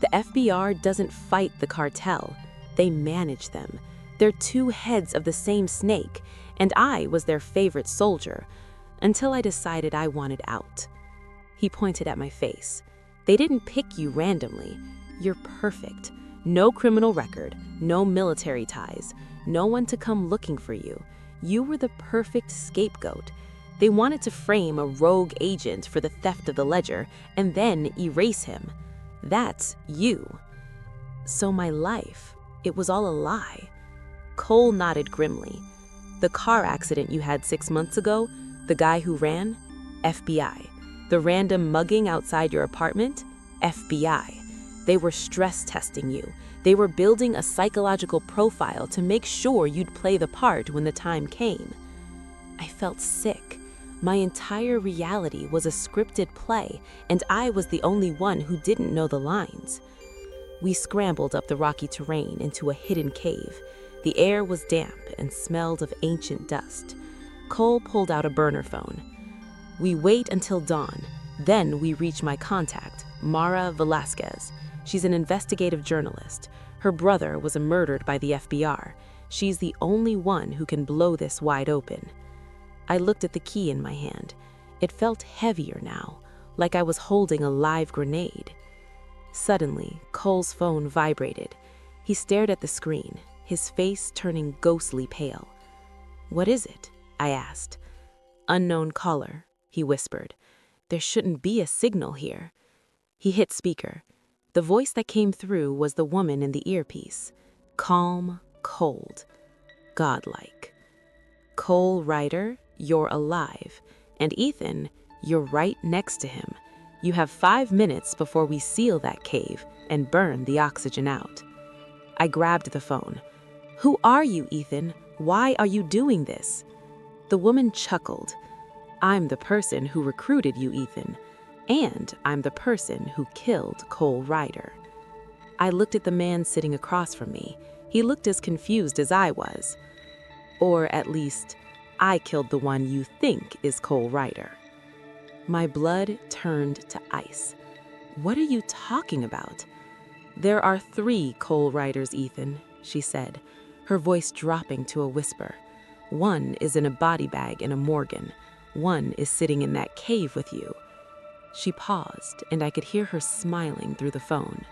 The FBR doesn't fight the cartel. They manage them. They're two heads of the same snake, and I was their favorite soldier, until I decided I wanted out." He pointed at my face. "They didn't pick you randomly. You're perfect. No criminal record, no military ties, no one to come looking for you. You were the perfect scapegoat. They wanted to frame a rogue agent for the theft of the ledger and then erase him. That's you. So my life, it was all a lie." Cole nodded grimly. "The car accident you had 6 months ago, the guy who ran, FBI. The random mugging outside your apartment, FBI. They were stress testing you. They were building a psychological profile to make sure you'd play the part when the time came." I felt sick. My entire reality was a scripted play, and I was the only one who didn't know the lines. We scrambled up the rocky terrain into a hidden cave. The air was damp and smelled of ancient dust. Cole pulled out a burner phone. "We wait until dawn. Then we reach my contact, Mara Velasquez. She's an investigative journalist. Her brother was murdered by the FBR. She's the only one who can blow this wide open." I looked at the key in my hand. It felt heavier now, like I was holding a live grenade. Suddenly, Cole's phone vibrated. He stared at the screen, his face turning ghostly pale. "What is it?" I asked. "Unknown caller," he whispered. "There shouldn't be a signal here." He hit speaker. The voice that came through was the woman in the earpiece. Calm, cold, godlike. "Cole Ryder, you're alive. And Ethan, you're right next to him. You have 5 minutes before we seal that cave and burn the oxygen out." I grabbed the phone. "Who are you, Ethan? Why are you doing this?" The woman chuckled. I'm the person who recruited you, Ethan. And I'm the person who killed Cole Ryder. I looked at the man sitting across from me. He looked as confused as I was. Or at least, I killed the one you think is Cole Ryder. My blood turned to ice. What are you talking about? There are 3 Cole Ryders, Ethan, she said, her voice dropping to a whisper. One is in a body bag in a Morgan. One is sitting in that cave with you. She paused, and I could hear her smiling through the phone.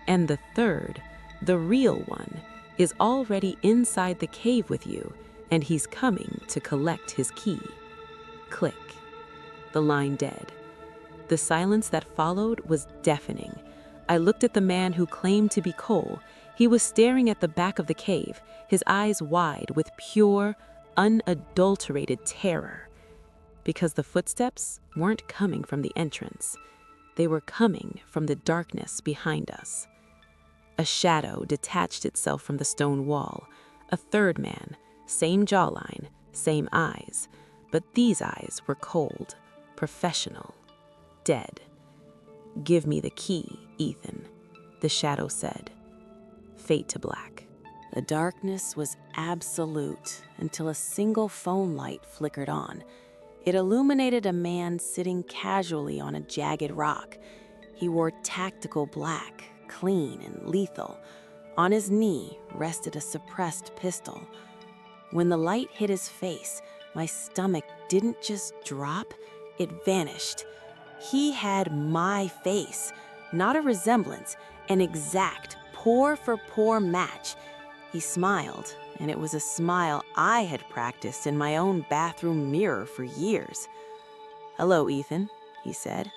And the third, the real one, is already inside the cave with you, and he's coming to collect his key. Click. The line dead. The silence that followed was deafening. I looked at the man who claimed to be Cole. He was staring at the back of the cave, his eyes wide with pure, unadulterated terror. Because the footsteps weren't coming from the entrance. They were coming from the darkness behind us. A shadow detached itself from the stone wall. A third man, same jawline, same eyes, but these eyes were cold, professional, dead. Give me the key, Ethan, the shadow said. Fade to black. The darkness was absolute until a single phone light flickered on. It illuminated a man sitting casually on a jagged rock. He wore tactical black, clean and lethal. On his knee rested a suppressed pistol. When the light hit his face, my stomach didn't just drop, it vanished. He had my face, not a resemblance, an exact, pore-for-pore match. He smiled, and it was a smile I had practiced in my own bathroom mirror for years. "Hello, Ethan," he said.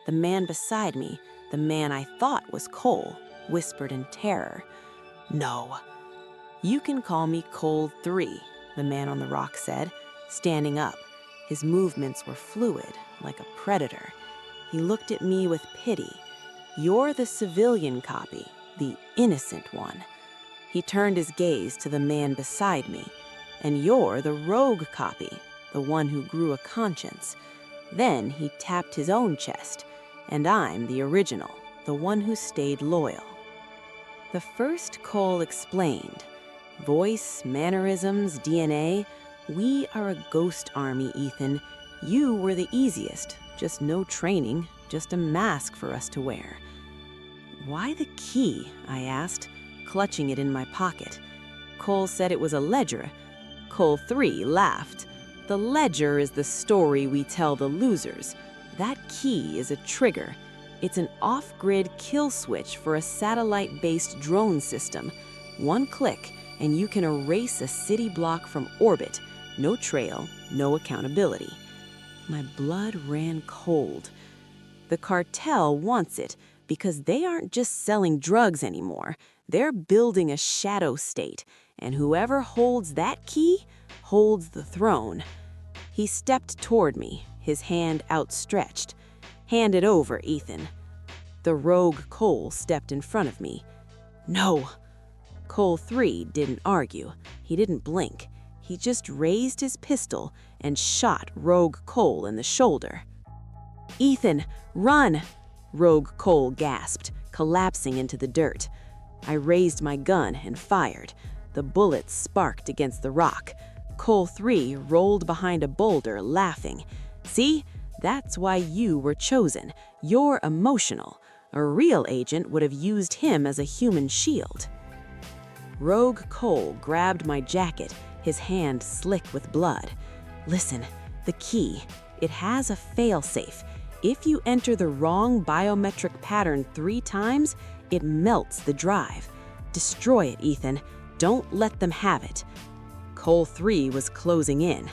The man beside me, the man I thought was Cole, whispered in terror. "No." "You can call me Cole 3, the man on the rock said, standing up. His movements were fluid, like a predator. He looked at me with pity. "You're the civilian copy, the innocent one." He turned his gaze to the man beside me. "And you're the rogue copy, the one who grew a conscience." Then he tapped his own chest. "And I'm the original, the one who stayed loyal." The first Cole explained. "Voice, mannerisms, DNA. We are a ghost army, Ethan. You were the easiest, just no training, just a mask for us to wear." "Why the key?" I asked, clutching it in my pocket. Cole said it was a ledger. Cole 3 laughed. "The ledger is the story we tell the losers. That key is a trigger. It's an off-grid kill switch for a satellite-based drone system. One click, and you can erase a city block from orbit. No trail, no accountability." My blood ran cold. The cartel wants it because they aren't just selling drugs anymore. They're building a shadow state, and whoever holds that key holds the throne. He stepped toward me, his hand outstretched. "Hand it over, Ethan." The rogue Cole stepped in front of me. "No." Cole 3 didn't argue. He didn't blink. He just raised his pistol and shot Rogue Cole in the shoulder. "Ethan, run!" Rogue Cole gasped, collapsing into the dirt. I raised my gun and fired. The bullets sparked against the rock. Cole 3 rolled behind a boulder, laughing. "See? That's why you were chosen. You're emotional. A real agent would have used him as a human shield." Rogue Cole grabbed my jacket, his hand slick with blood. "Listen, the key. It has a failsafe. If you enter the wrong biometric pattern 3 times, it melts the drive. Destroy it, Ethan. Don't let them have it." Cole 3 was closing in.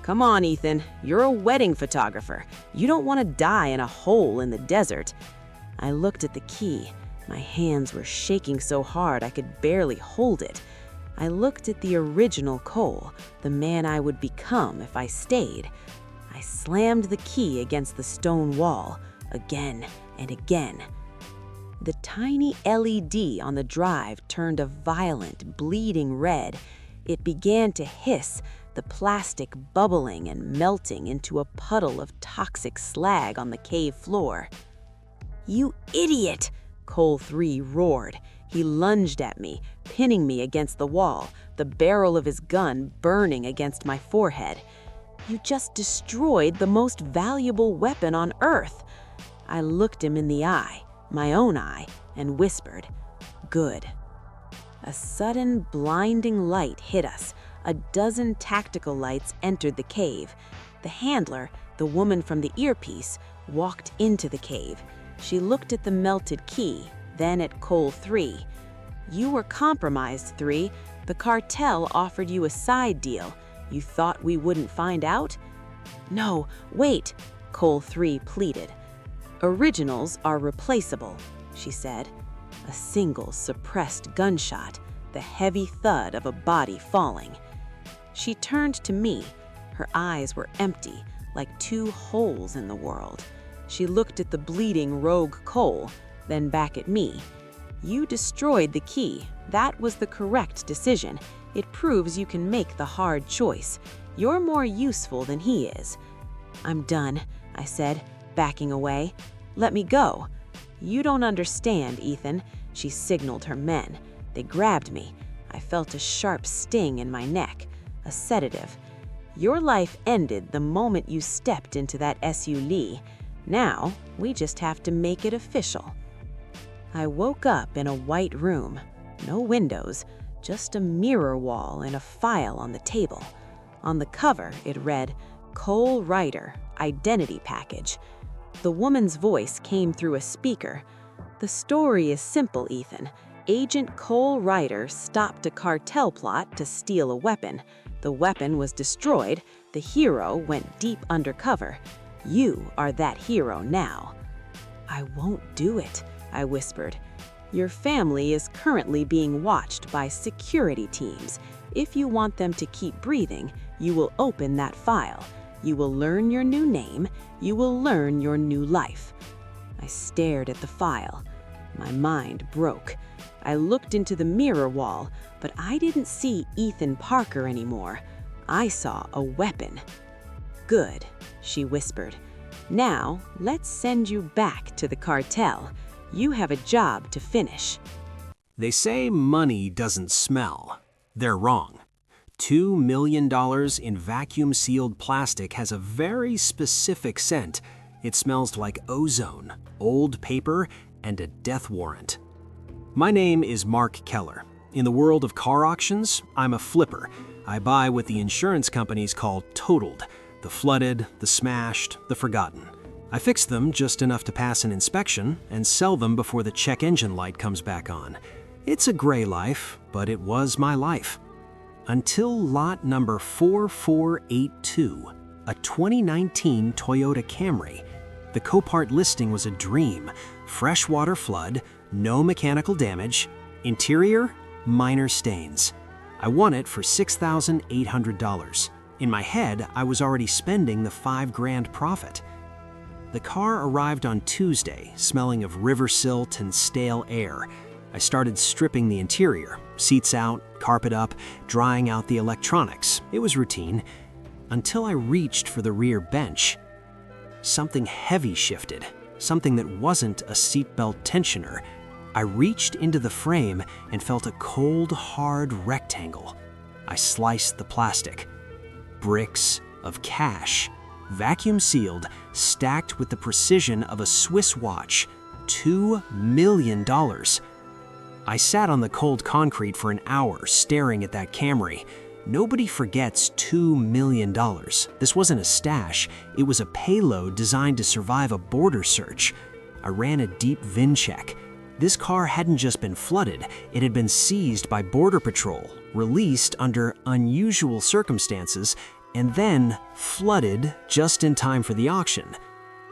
"Come on, Ethan. You're a wedding photographer. You don't want to die in a hole in the desert." I looked at the key. My hands were shaking so hard I could barely hold it. I looked at the original Cole, the man I would become if I stayed. I slammed the key against the stone wall, again and again. The tiny LED on the drive turned a violent, bleeding red. It began to hiss, the plastic bubbling and melting into a puddle of toxic slag on the cave floor. "You idiot!" Cole 3 roared. He lunged at me, pinning me against the wall, the barrel of his gun burning against my forehead. "You just destroyed the most valuable weapon on Earth." I looked him in the eye, my own eye, and whispered, "Good." A sudden, blinding light hit us. A dozen tactical lights entered the cave. The handler, the woman from the earpiece, walked into the cave. She looked at the melted key, then at Cole 3. "You were compromised, 3. The cartel offered you a side deal. You thought we wouldn't find out?" "No, wait," Cole 3 pleaded. "Originals are replaceable," she said. A single suppressed gunshot, the heavy thud of a body falling. She turned to me. Her eyes were empty, like two holes in the world. She looked at the bleeding rogue Cole, then back at me. "You destroyed the key. That was the correct decision. It proves you can make the hard choice. You're more useful than he is." "I'm done," I said, backing away. "Let me go." "You don't understand, Ethan." She signaled her men. They grabbed me. I felt a sharp sting in my neck, a sedative. "Your life ended the moment you stepped into that SUV. Now, we just have to make it official." I woke up in a white room. No windows, just a mirror wall and a file on the table. On the cover, it read, "Cole Ryder, Identity Package." The woman's voice came through a speaker. "The story is simple, Ethan. Agent Cole Ryder stopped a cartel plot to steal a weapon. The weapon was destroyed. The hero went deep undercover. You are that hero now." "I won't do it," I whispered. "Your family is currently being watched by security teams. If you want them to keep breathing, you will open that file. You will learn your new name. You will learn your new life." I stared at the file. My mind broke. I looked into the mirror wall, but I didn't see Ethan Parker anymore. I saw a weapon. "Good," she whispered. "Now, let's send you back to the cartel. You have a job to finish." They say money doesn't smell. They're wrong. $2 million in vacuum-sealed plastic has a very specific scent. It smells like ozone, old paper, and a death warrant. My name is Mark Keller. In the world of car auctions, I'm a flipper. I buy what the insurance companies call totaled: the flooded, the smashed, the forgotten. I fix them just enough to pass an inspection and sell them before the check engine light comes back on. It's a gray life, but it was my life. Until lot number 4482, a 2019 Toyota Camry. The Copart listing was a dream. Freshwater flood, no mechanical damage. Interior, minor stains. I won it for $6,800. In my head, I was already spending the $5,000 profit. The car arrived on Tuesday, smelling of river silt and stale air. I started stripping the interior, seats out, carpet up, drying out the electronics. It was routine, until I reached for the rear bench. Something heavy shifted, something that wasn't a seatbelt tensioner. I reached into the frame and felt a cold, hard rectangle. I sliced the plastic. Bricks of cash, vacuum sealed, stacked with the precision of a Swiss watch. $2 million. I sat on the cold concrete for an hour staring at that Camry. Nobody forgets $2 million. This wasn't a stash. It was a payload designed to survive a border search. I ran a deep VIN check. This car hadn't just been flooded. It had been seized by Border Patrol, released under unusual circumstances, and then flooded just in time for the auction.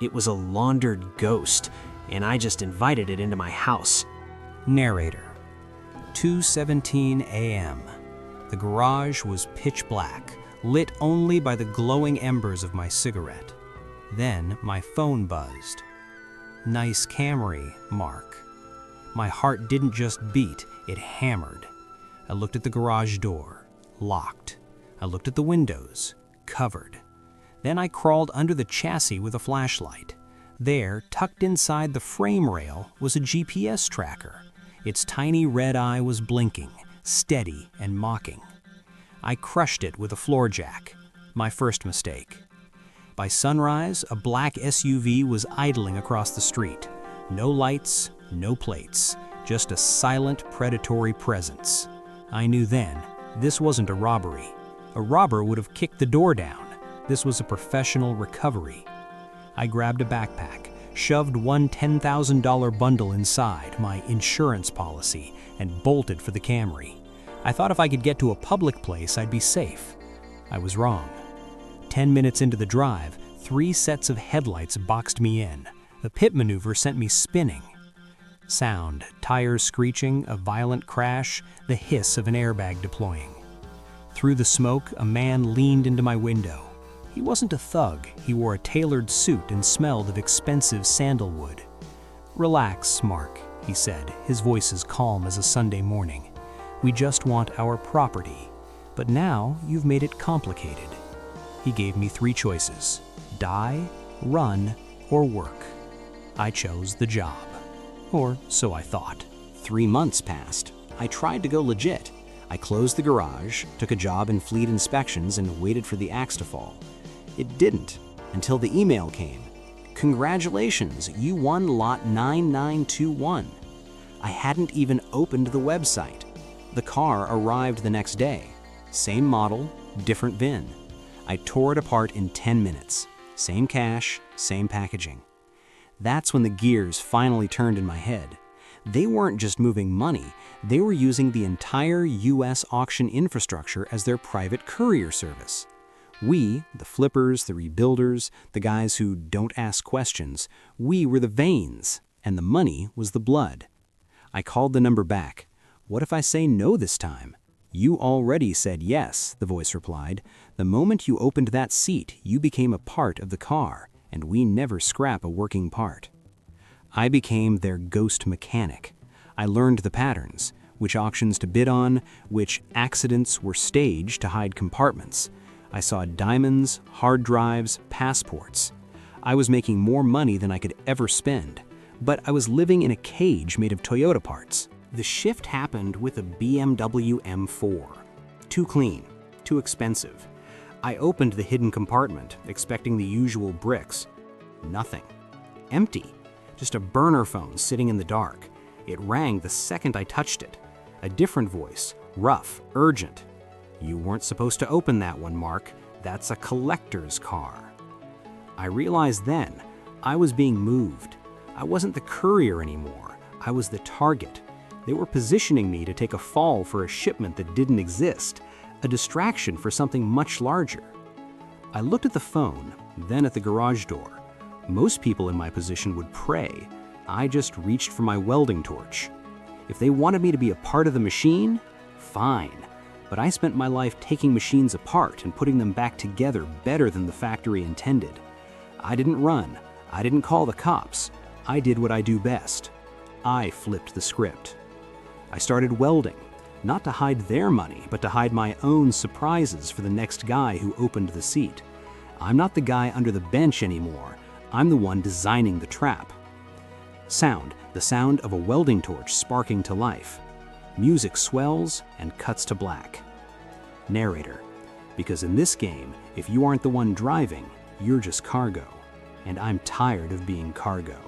It was a laundered ghost, and I just invited it into my house. Narrator. 2:17 a.m. The garage was pitch black, lit only by the glowing embers of my cigarette. Then my phone buzzed. "Nice Camry, Mark." My heart didn't just beat, it hammered. I looked at the garage door, locked. I looked at the windows, covered. Then I crawled under the chassis with a flashlight. There, tucked inside the frame rail, was a GPS tracker. Its tiny red eye was blinking, steady and mocking. I crushed it with a floor jack, my first mistake. By sunrise, a black SUV was idling across the street. No lights, no plates, just a silent, predatory presence. I knew then, this wasn't a robbery. A robber would have kicked the door down. This was a professional recovery. I grabbed a backpack, shoved one $10,000 bundle inside, my insurance policy, and bolted for the Camry. I thought if I could get to a public place, I'd be safe. I was wrong. 10 minutes into the drive, 3 sets of headlights boxed me in. The pit maneuver sent me spinning. Sound, tires screeching, a violent crash, the hiss of an airbag deploying. Through the smoke, a man leaned into my window. He wasn't a thug. He wore a tailored suit and smelled of expensive sandalwood. "Relax, Mark," he said, his voice as calm as a Sunday morning. "We just want our property. But now you've made it complicated." He gave me 3 choices: die, run, or work. I chose the job. Or so I thought. 3 months passed. I tried to go legit. I closed the garage, took a job in fleet inspections, and waited for the axe to fall. It didn't, until the email came. "Congratulations, you won lot 9921. I hadn't even opened the website. The car arrived the next day. Same model, different VIN. I tore it apart in 10 minutes. Same cash, same packaging. That's when the gears finally turned in my head. They weren't just moving money, they were using the entire US auction infrastructure as their private courier service. We, the flippers, the rebuilders, the guys who don't ask questions, we were the veins, and the money was the blood. I called the number back. "What if I say no this time?" "You already said yes," the voice replied. "The moment you opened that seat, you became a part of the car, and we never scrap a working part." I became their ghost mechanic. I learned the patterns, which auctions to bid on, which accidents were staged to hide compartments. I saw diamonds, hard drives, passports. I was making more money than I could ever spend, but I was living in a cage made of Toyota parts. The shift happened with a BMW M4. Too clean, too expensive. I opened the hidden compartment, expecting the usual bricks. Nothing. Empty. Just a burner phone sitting in the dark. It rang the second I touched it. A different voice, rough, urgent. "You weren't supposed to open that one, Mark. That's a collector's car." I realized then I was being moved. I wasn't the courier anymore. I was the target. They were positioning me to take a fall for a shipment that didn't exist, a distraction for something much larger. I looked at the phone, then at the garage door. Most people in my position would pray. I just reached for my welding torch. If they wanted me to be a part of the machine, fine. But I spent my life taking machines apart and putting them back together better than the factory intended. I didn't run. I didn't call the cops. I did what I do best. I flipped the script. I started welding, not to hide their money, but to hide my own surprises for the next guy who opened the seat. I'm not the guy under the bench anymore. I'm the one designing the trap. Sound, the sound of a welding torch sparking to life. Music swells and cuts to black. Narrator, because in this game, if you aren't the one driving, you're just cargo. And I'm tired of being cargo.